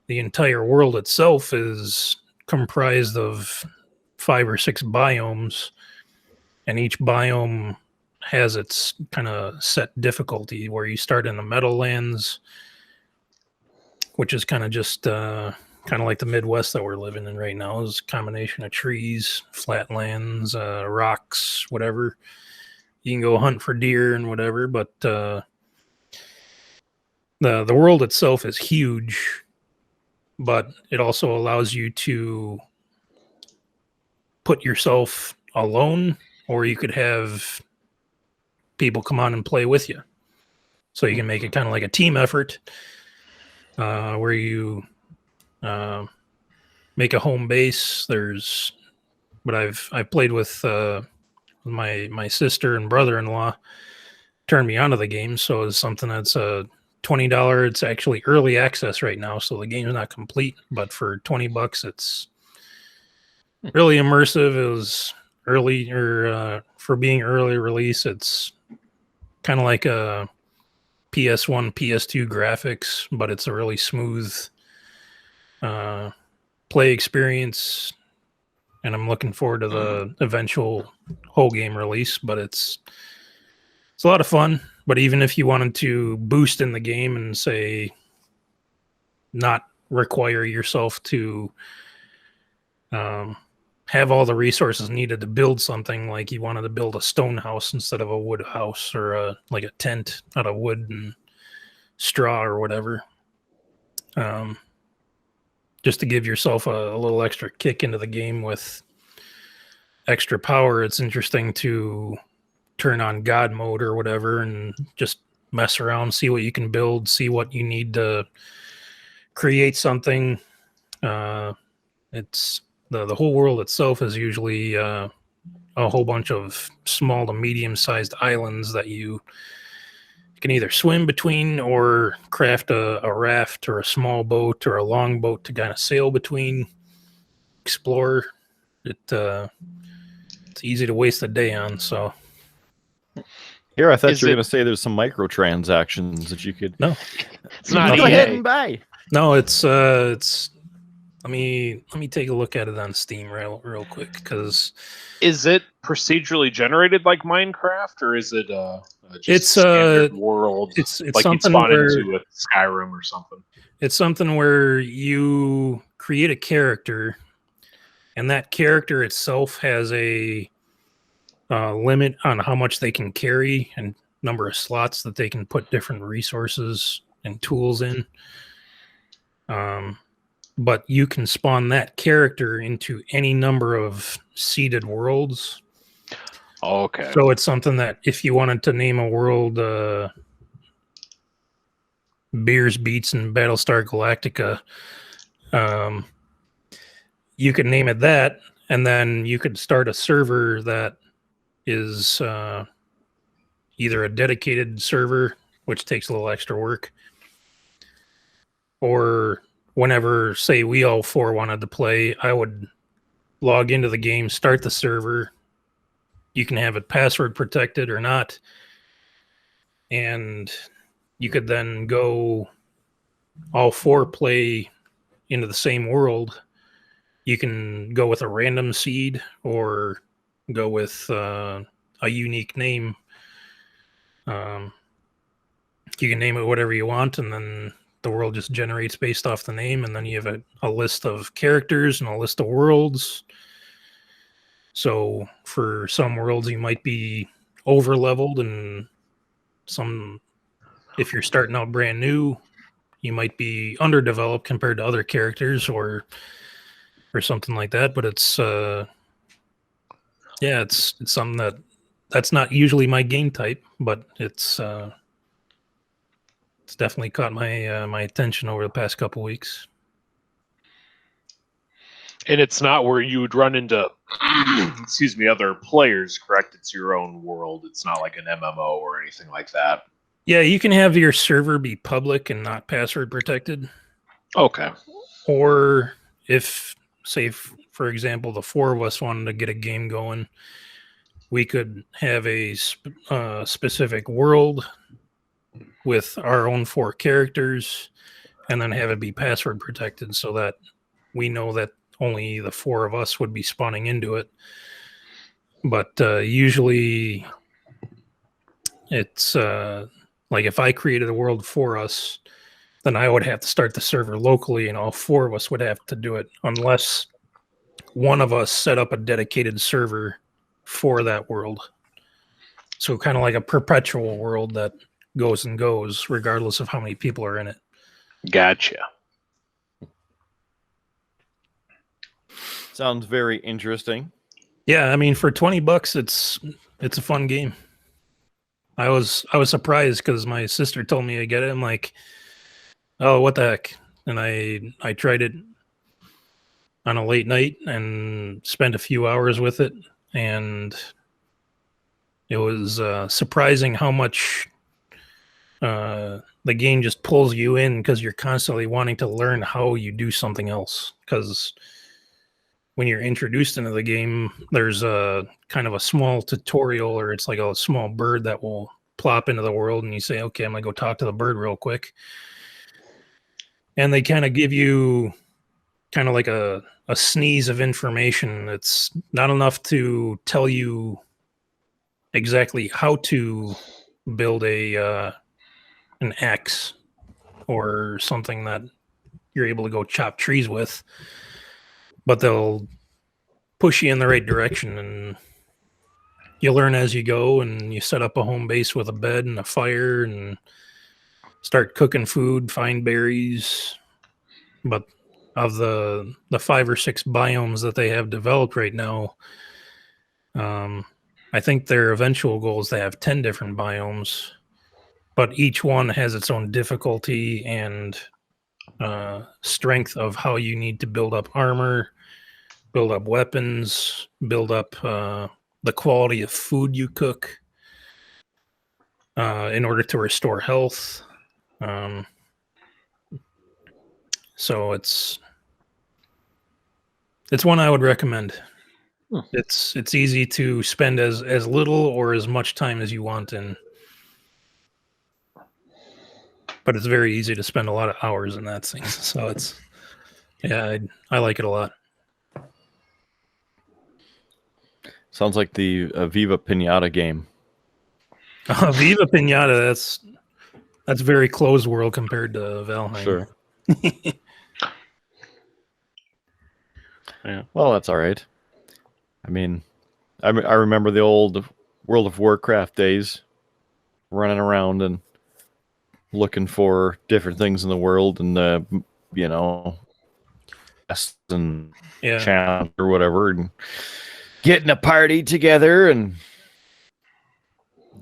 the entire world itself is comprised of 5 or 6 biomes, and each biome has its kind of set difficulty, where you start in the Meadowlands, which is kind of just kind of like the Midwest that we're living in right now. Is a combination of trees, flatlands, rocks, whatever. You can go hunt for deer and whatever, but the world itself is huge, but it also allows you to put yourself alone, or you could have people come on and play with you. So you can make it kind of like a team effort, where you make a home base. There's what I've played with my sister and brother-in-law turned me onto the game. So it's something that's $20. It's actually early access right now, so the game is not complete. But for $20, it's really immersive. It was early, or for being early release, it's kind of like a PS1, PS2 graphics, but it's a really smooth play experience. And I'm looking forward to the eventual whole game release. But it's a lot of fun. But even if you wanted to boost in the game and say not require yourself to have all the resources needed to build something, like you wanted to build a stone house instead of a wood house, or like a tent out of wood and straw or whatever, just to give yourself a little extra kick into the game with extra power, it's interesting to turn on God mode or whatever and just mess around, see what you can build, see what you need to create something. It's the whole world itself is usually a whole bunch of small to medium-sized islands that you can either swim between or craft a raft or a small boat or a long boat to kind of sail between, explore. It's easy to waste a day on. So Here, I thought Is you were it- going to say there's some microtransactions that you could It's not go ahead EA. and buy. no, it's let me take a look at it on Steam real quick, because Is it procedurally generated like Minecraft, or is it just It's, standard world? it's like you'd something spawn where into a Skyrim or something. it's something where you create a character, and that character itself has a limit on how much they can carry and number of slots that they can put different resources and tools in. But you can spawn that character into any number of seeded worlds. Okay. So it's something that if you wanted to name a world Beers, Beats, and Battlestar Galactica, you could name it that, and then you could start a server that is either a dedicated server, which takes a little extra work, or whenever, say, we all four wanted to play, I would log into the game, start the server. You can have it password protected or not. And you could then go all four play into the same world. You can go with a random seed or go with a unique name. You can name it whatever you want, and then the world just generates based off the name, and then you have a list of characters and a list of worlds. So for some worlds, you might be over leveled, and some, if you're starting out brand new, you might be underdeveloped compared to other characters or something like that. But it's something that's not usually my game type, but it's definitely caught my attention over the past couple weeks. And it's not where you would run into, excuse me, other players, correct? It's your own world. It's not like an MMO or anything like that. Yeah, you can have your server be public and not password protected. Okay. Or if, say, for example, the four of us wanted to get a game going, we could have a specific world with our own four characters and then have it be password protected so that we know that only the four of us would be spawning into it. But usually it's like if I created a world for us, then I would have to start the server locally and all four of us would have to do it unless one of us set up a dedicated server for that world. So kind of like a perpetual world that goes and goes regardless of how many people are in it. Gotcha. Sounds very interesting. Yeah, I mean, for $20, it's a fun game. I was surprised because my sister told me to get it. I'm like, oh, what the heck? And I tried it on a late night and spent a few hours with it, and it was surprising how much the game just pulls you in because you're constantly wanting to learn how you do something else. Because when you're introduced into the game, there's a kind of a small tutorial, or it's like a small bird that will plop into the world, and you say, okay, I'm gonna go talk to the bird real quick. And they kind of give you kind of like a sneeze of information. It's not enough to tell you exactly how to build an axe or something that you're able to go chop trees with, but they'll push you in the right direction, and you learn as you go, and you set up a home base with a bed and a fire and start cooking food, find berries. But of the 5 or 6 biomes that they have developed right now, I think their eventual goal is to have 10 different biomes, but each one has its own difficulty and strength of how you need to build up armor, build up weapons, build up the quality of food you cook in order to restore health. So it's one I would recommend. It's easy to spend as little or as much time as you want in, but it's very easy to spend a lot of hours in that thing. So it's, yeah, I like it a lot. Sounds like the Viva Pinata game. Viva Pinata, that's very closed world compared to Valheim. Sure. Yeah. Well, that's all right. I mean, I remember the old World of Warcraft days, running around and looking for different things in the world, and you know, quests and Yeah. challenge or whatever, and getting a party together and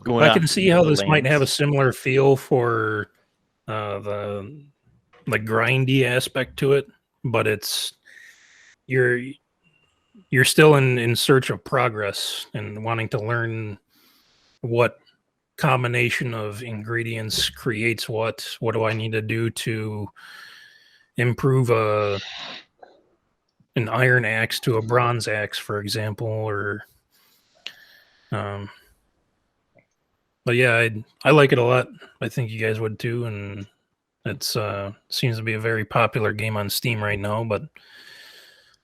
going. I out can to see the how other this might have a lands. similar feel for the grindy aspect to it, but it's you're still in search of progress and wanting to learn what combination of ingredients creates what. What do I need to do to improve an iron axe to a bronze axe, for example, or but yeah, I like it a lot. I think you guys would too, and it's seems to be a very popular game on Steam right now. But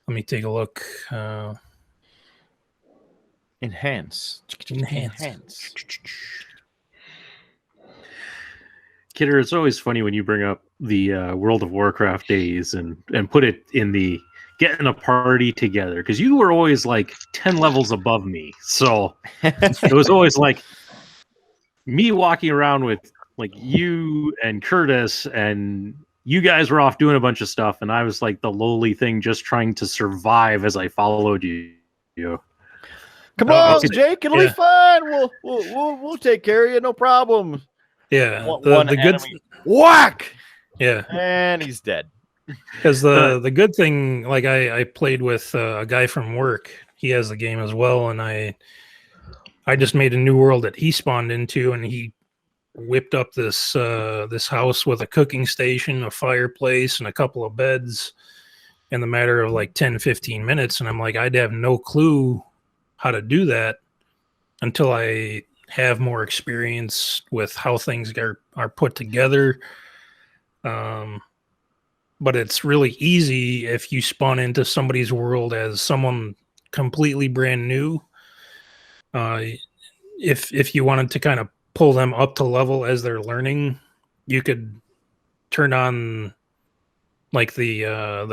let me take a look. Enhance. Enhance. Kidder, it's always funny when you bring up the World of Warcraft days and put it in the getting a party together, because you were always like 10 levels above me. So it was always like me walking around with like you and Curtis, and you guys were off doing a bunch of stuff, and I was like the lowly thing just trying to survive as I followed you. Come Oh, on, okay. Jake. It'll Yeah. be fine. We'll take care of you. No problem. Yeah, One the good enemy. Whack! yeah, And he's dead. because the good thing, like I played with a guy from work. He has the game as well, and I just made a new world that he spawned into, and he whipped up this this house with a cooking station, a fireplace, and a couple of beds in the matter of like 10-15 minutes. And I'm like, I'd have no clue how to do that until I have more experience with how things are put together. But it's really easy if you spawn into somebody's world as someone completely brand new. If you wanted to kind of pull them up to level as they're learning, you could turn on like the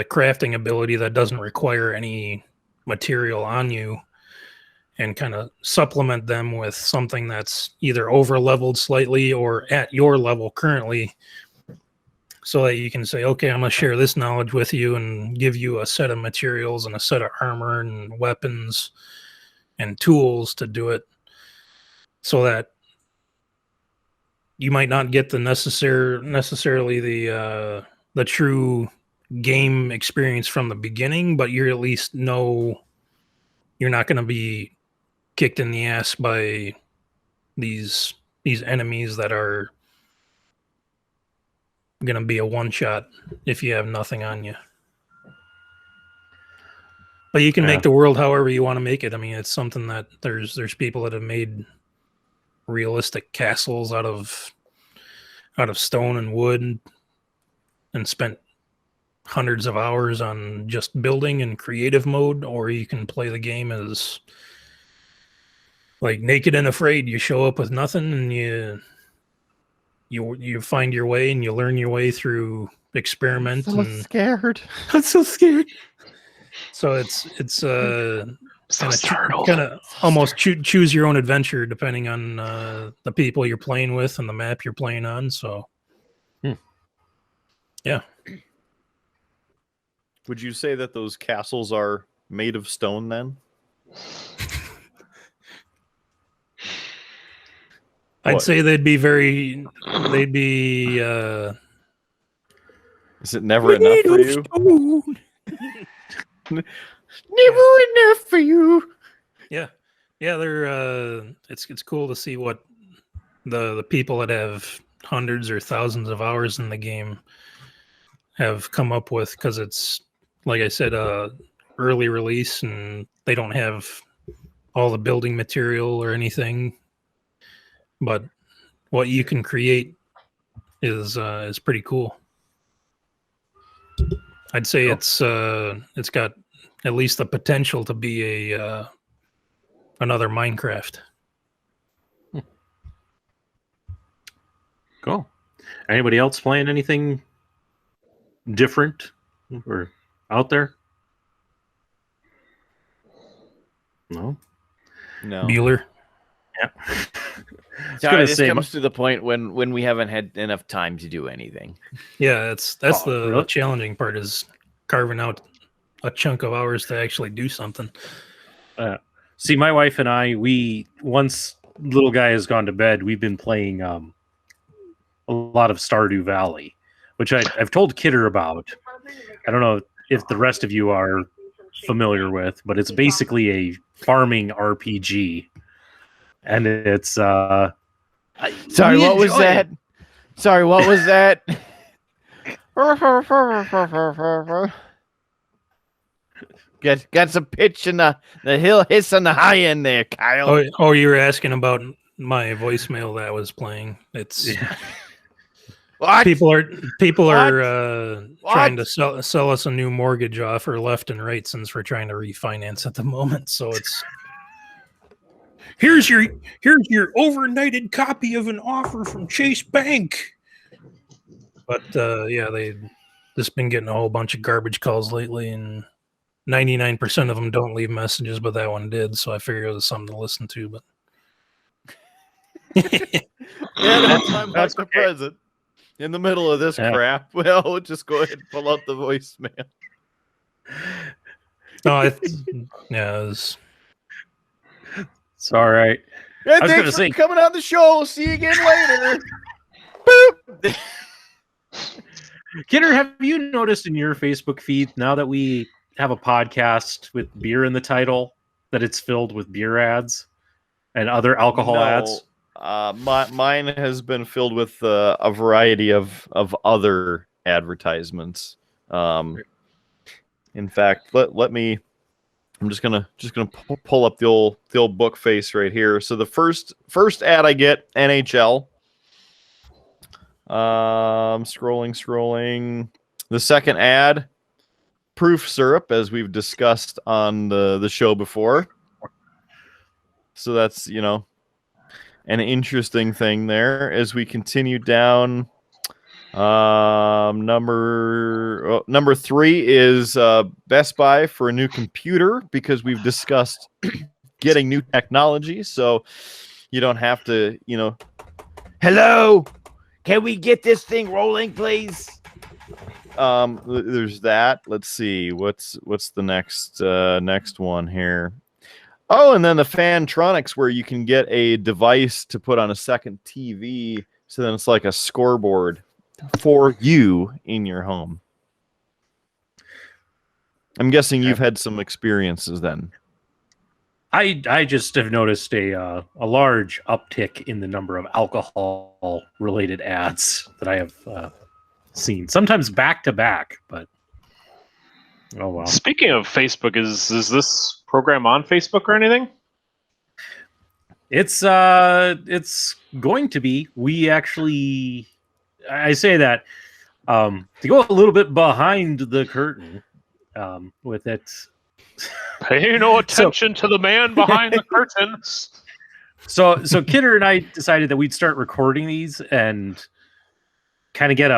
crafting ability that doesn't require any material on you, and kind of supplement them with something that's either over leveled slightly or at your level currently, so that you can say, okay, I'm going to share this knowledge with you and give you a set of materials and a set of armor and weapons and tools to do it, so that you might not get the necessarily the true game experience from the beginning, but you at least know you're not going to be kicked in the ass by these enemies that are going to be a one shot if you have nothing on you. But you can Yeah. make the world however you want to make it. I mean, it's something that there's people that have made realistic castles out of stone and wood and spent hundreds of hours on just building in creative mode, or you can play the game as like naked and afraid. You show up with nothing, and you find your way, and you learn your way through experiment. So And scared. I'm so scared. So it's So startled. kind of almost choose your own adventure depending on the people you're playing with and the map you're playing on. So yeah. Would you say that those castles are made of stone then? I'd What? say they'd be Is it never enough for you? Never enough for you. Yeah, they're it's cool to see what the people that have hundreds or thousands of hours in the game have come up with, because it's, like I said, early release, and they don't have all the building material or anything, but what you can create is pretty cool. I'd say it's got at least the potential to be a another Minecraft. Cool. Anybody else playing anything different or out there? No. No. Bueller. Sorry, this comes to the point when we haven't had enough time to do anything. Yeah, that's the really? challenging part is carving out a chunk of hours to actually do something. See, my wife and I, once little guy has gone to bed, we've been playing a lot of Stardew Valley, which I've told Kidder about. I don't know if the rest of you are familiar with, but it's basically a farming RPG. And it's Sorry, what was that? Sorry, what was that? Got some pitch in the hill hiss on the high end there, Kyle. Oh, you were asking about my voicemail that was playing. It's What? people are What? trying to sell us a new mortgage offer left and right since we're trying to refinance at the moment. So it's here's your overnighted copy of an offer from Chase Bank. But they've just been getting a whole bunch of garbage calls lately, and 99% of them don't leave messages, but that one did. So I figured it was something to listen to. But that's the present. In the middle of this crap, well, we'll just go ahead and pull out the voicemail. No, it was. It's all right. Yeah, I was thanks going to for say, coming on the show. See you again later. Boop. Kidder, have you noticed in your Facebook feed now that we have a podcast with beer in the title that it's filled with beer ads and other alcohol ads? Mine has been filled with a variety of other advertisements. In fact, let me. I'm just gonna pull up the old book face right here. So the first ad I get, NHL. Scrolling. The second ad, proof syrup, as we've discussed on the show before. So that's an interesting thing there as we continue down. Number 3 is Best Buy for a new computer, because we've discussed getting new technology, so you don't have to, hello, can we get this thing rolling, please? There's that. Let's see, what's the next one here. Oh, and then the Fantronics, where you can get a device to put on a second TV, so then it's like a scoreboard for you in your home. I'm guessing you've had some experiences then. I just have noticed a large uptick in the number of alcohol-related ads that I have seen. Sometimes back to back, but oh well. Speaking of Facebook, is this program on Facebook or anything? It's going to be. We actually, I say that to go a little bit behind the curtain with it. Pay no attention to the man behind the curtain. So Kidder and I decided that we'd start recording these and kind of get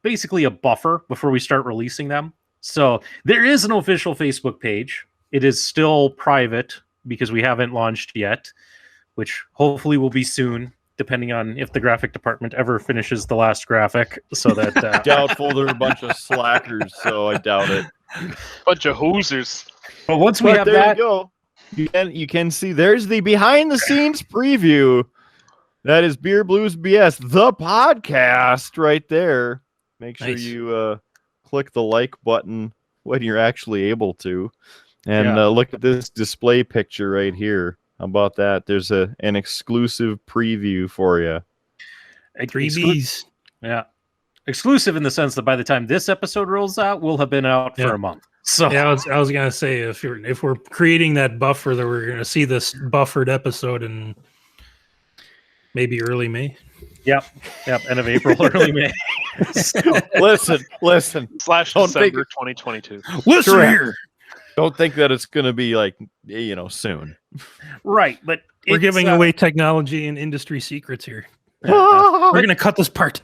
basically a buffer before we start releasing them. So there is an official Facebook page. It is still private because we haven't launched yet, which hopefully will be soon, depending on if the graphic department ever finishes the last graphic. So that doubtful, they're a bunch of slackers, so I doubt it. Bunch of hosers. But once we have there that, you go. You can see there's the behind the scenes preview. That is Beer Blues BS, the podcast, right there. Make sure you click the like button when you're actually able to, and look at this display picture right here. How about that? There's an exclusive preview for you. 3Bs. Yeah. Exclusive in the sense that by the time this episode rolls out, we'll have been out for a month. So yeah, I was gonna say if we're creating that buffer, that we're gonna see this buffered episode in maybe early May. Yep. End of April, early May. Listen. /December 2022. Listen here. Don't think that it's gonna be like soon. Right, but we're giving away technology and industry secrets here. We're gonna cut this part.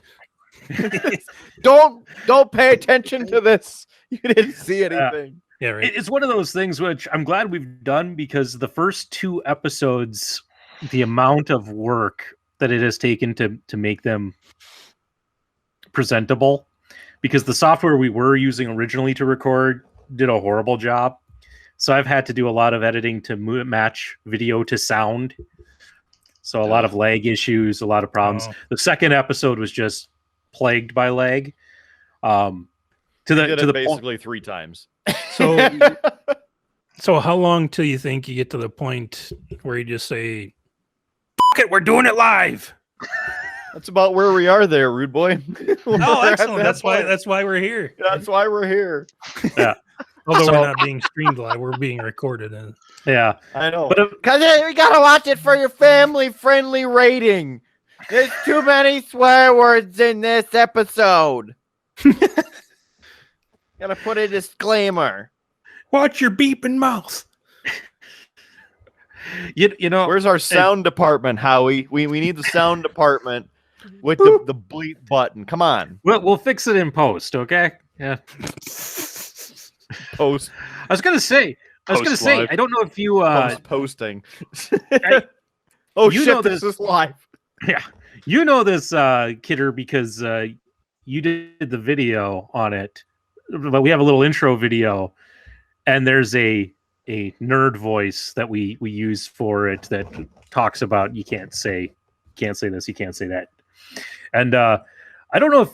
Don't pay attention to this. You didn't see anything. Yeah, right. It's one of those things which I'm glad we've done, because the first 2 episodes, the amount of work that it has taken to make them presentable, because the software we were using originally to record did a horrible job. So I've had to do a lot of editing to match video to sound. So a lot of lag issues, a lot of problems. Oh. The second episode was just plagued by lag. To the basically 3 times. So, so how long till you think you get to the point where you just say, "Fuck it, we're doing it live"? That's about where we are there, Rude Boy. Oh, excellent. That's why we're here. That's why we're here. Yeah. Although we're not being streamed live, we're being recorded. Yeah. I know. But Because we gotta watch it for your family-friendly rating. There's too many swear words in this episode. Gotta put a disclaimer. Watch your beeping mouth. you know, Where's our sound department, Howie? We need the sound department with the bleep button. Come on. we'll fix it in post, okay? Yeah. Post I was gonna say, Post-live. I don't know if you posting. You Shit, know this is live. yeah, you know this, Kidder, because you did the video on it. But we have a little intro video, and there's a nerd voice that we use for it that talks about you can't say this, you can't say that. And I don't know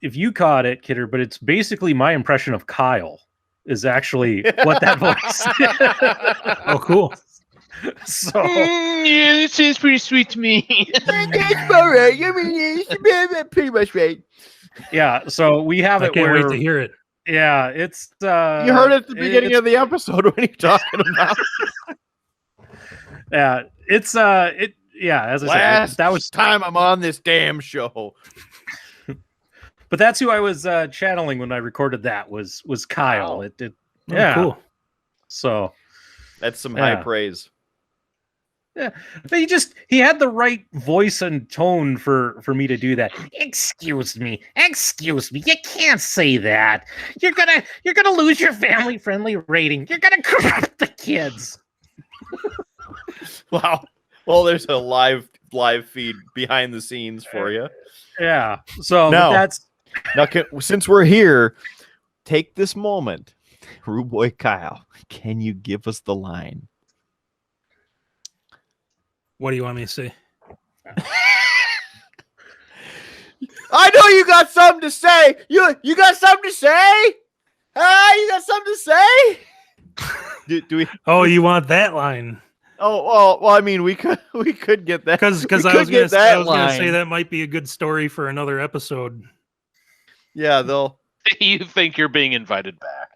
if you caught it, Kidder, but it's basically my impression of Kyle is actually what that voice. Oh, cool. So Yeah, this is pretty sweet to me. That's all right. I mean, it's pretty much right. yeah, so we have I it can't where, wait to hear it. yeah, it's You heard it at the beginning of the episode. What are you talking about? yeah, it's yeah, as I Last said, that was time I'm on this damn show. but that's who I was channeling when I recorded that was Kyle. Wow. It Oh, yeah. cool. So That's some Yeah. high praise. but he had the right voice and tone for me to do that. Excuse me, you can't say that. You're gonna lose your family-friendly rating. You're gonna corrupt the kids. Wow. Well, there's a live feed behind the scenes for you. Yeah. So No. that's Now, since we're here, take this moment. Rudeboy Kyle, can you give us the line? What do you want me to say? I know you got something to say. You got something to say? You got something to say? do we? Oh, you want that line? Oh, well, I mean, we could get that Because we I could was get going to line. say that might be a good story for another episode. Yeah, they'll. You think you're being invited back.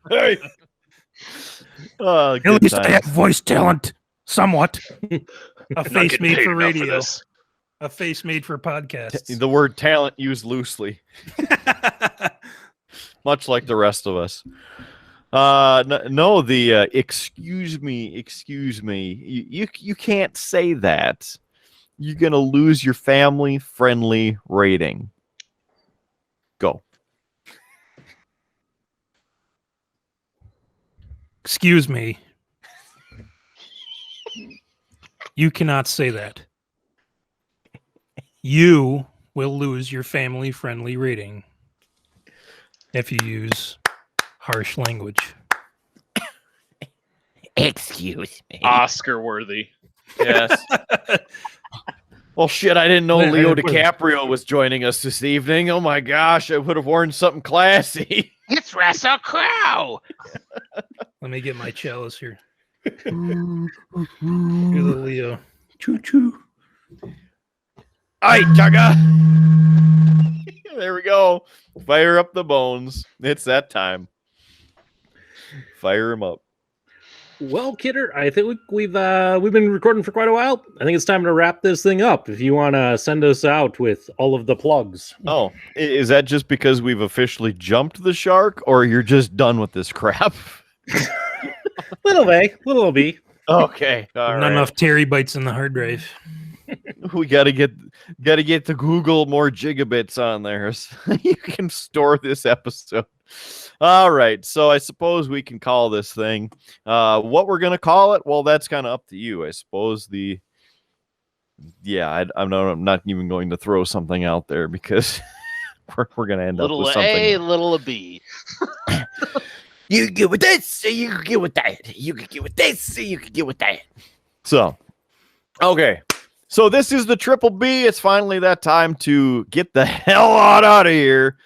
Hey. Oh, At good least I have times. voice talent, somewhat. A Not face getting made paid for enough radio. this. A face made for podcasts. The word talent used loosely, much like the rest of us. No, the excuse me. You can't say that. You're gonna lose your family-friendly rating. Go. Excuse me. You cannot say that. You will lose your family-friendly rating if you use harsh language. Excuse me. Oscar worthy. Yes. Well, shit, I didn't know Yeah, Leo it was. DiCaprio was joining us this evening. Oh my gosh, I would have worn something classy. It's Russell Crowe. Let me get my chalice here. Here's the Leo. Choo choo. Aye, Chugga. There we go. Fire up the bones. It's that time. Fire him up. well, Kidder, I think we've been recording for quite a while. I think it's time to wrap this thing up. If you want to send us out with all of the plugs. Oh, is that just because we've officially jumped the shark, or you're just done with this crap? Little B. Okay. All Not right. enough Terry bites in the hard drive. We gotta get the Google more gigabits on there so you can store this episode. All right, so I suppose we can call this thing. What we're gonna call it? Well, that's kind of up to you, I suppose. I'm not even going to throw something out there because we're gonna end up with something. Little A, little B. You can get with this, so you can get with that. You can get with this, so you can get with that. So, okay. So this is the Triple B. It's finally that time to get the hell out of here.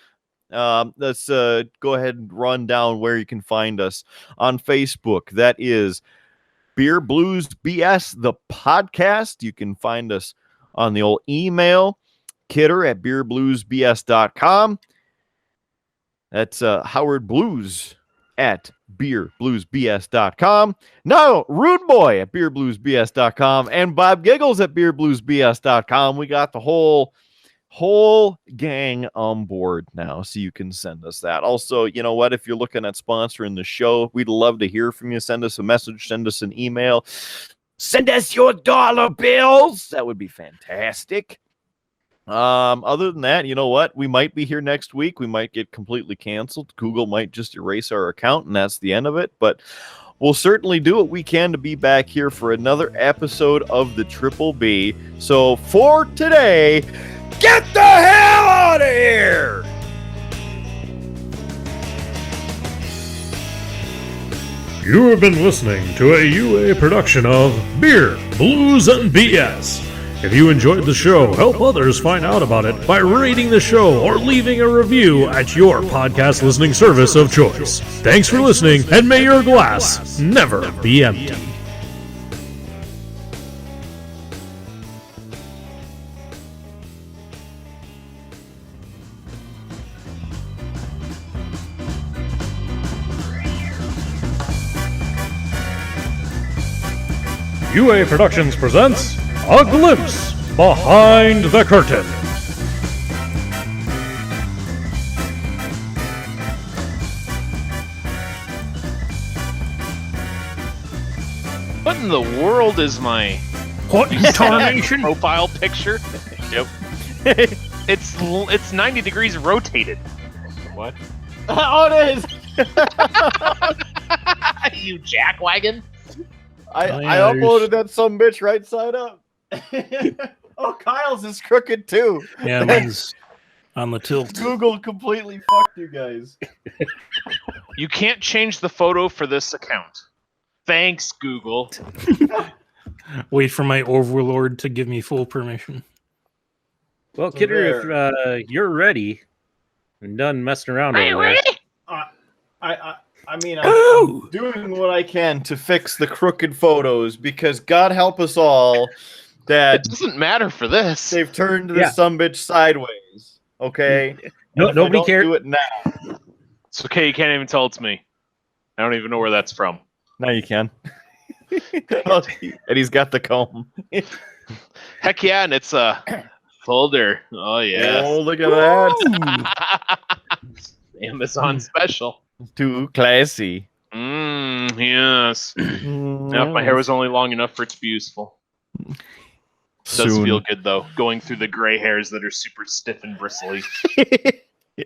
Let's go ahead and run down where you can find us on Facebook. That is Beer Blues BS, the podcast. You can find us on the old email, kidder@beerbluesbs.com. That's Howard Blues at beerbluesbs.com. No, Rudeboy at beerbluesbs.com and Bob Giggles at beerbluesbs.com. We got the whole gang on board now, so you can send us that. Also, you know what? If you're looking at sponsoring the show, we'd love to hear from you. Send us a message, send us an email, send us your dollar bills. That would be fantastic. Other than that, you know what? We might be here next week. We might get completely canceled. Google might just erase our account, and that's the end of it. But we'll certainly do what we can to be back here for another episode of the Triple B. So for today, get the hell out of here! You have been listening to a UA production of Beer, Blues, and BS. If you enjoyed the show, help others find out about it by rating the show or leaving a review at your podcast listening service of choice. Thanks for listening, and may your glass never be empty. UA Productions presents A Glimpse Behind the Curtain. What in the world is my What in tarnation? profile picture? Yep. It's 90 degrees rotated. What? Oh, it is! You jackwagon. I yeah, uploaded that sumbitch right side up. Oh, Kyle's is crooked too. Yeah, mine's on the tilt. Google completely fucked you guys. You can't change the photo for this account. Thanks, Google. Wait for my overlord to give me full permission. Well, So Kidder, if you're ready and done messing around over there. I mean, I'm doing what I can to fix the crooked photos because God help us all that It doesn't matter for this. they've turned this sumbitch sideways. Okay, No, If I nobody don't cares. do it now. It's okay. You can't even tell it's me. I don't even know where that's from. Now you can. Oh, and he's got the comb. Heck yeah, and it's a folder. Oh yeah. Oh, look at that. Amazon special. Too classy. Yes. Now, if my hair was only long enough for it to be useful. Does Soon. feel good though, going through the gray hairs that are super stiff and bristly. Yeah.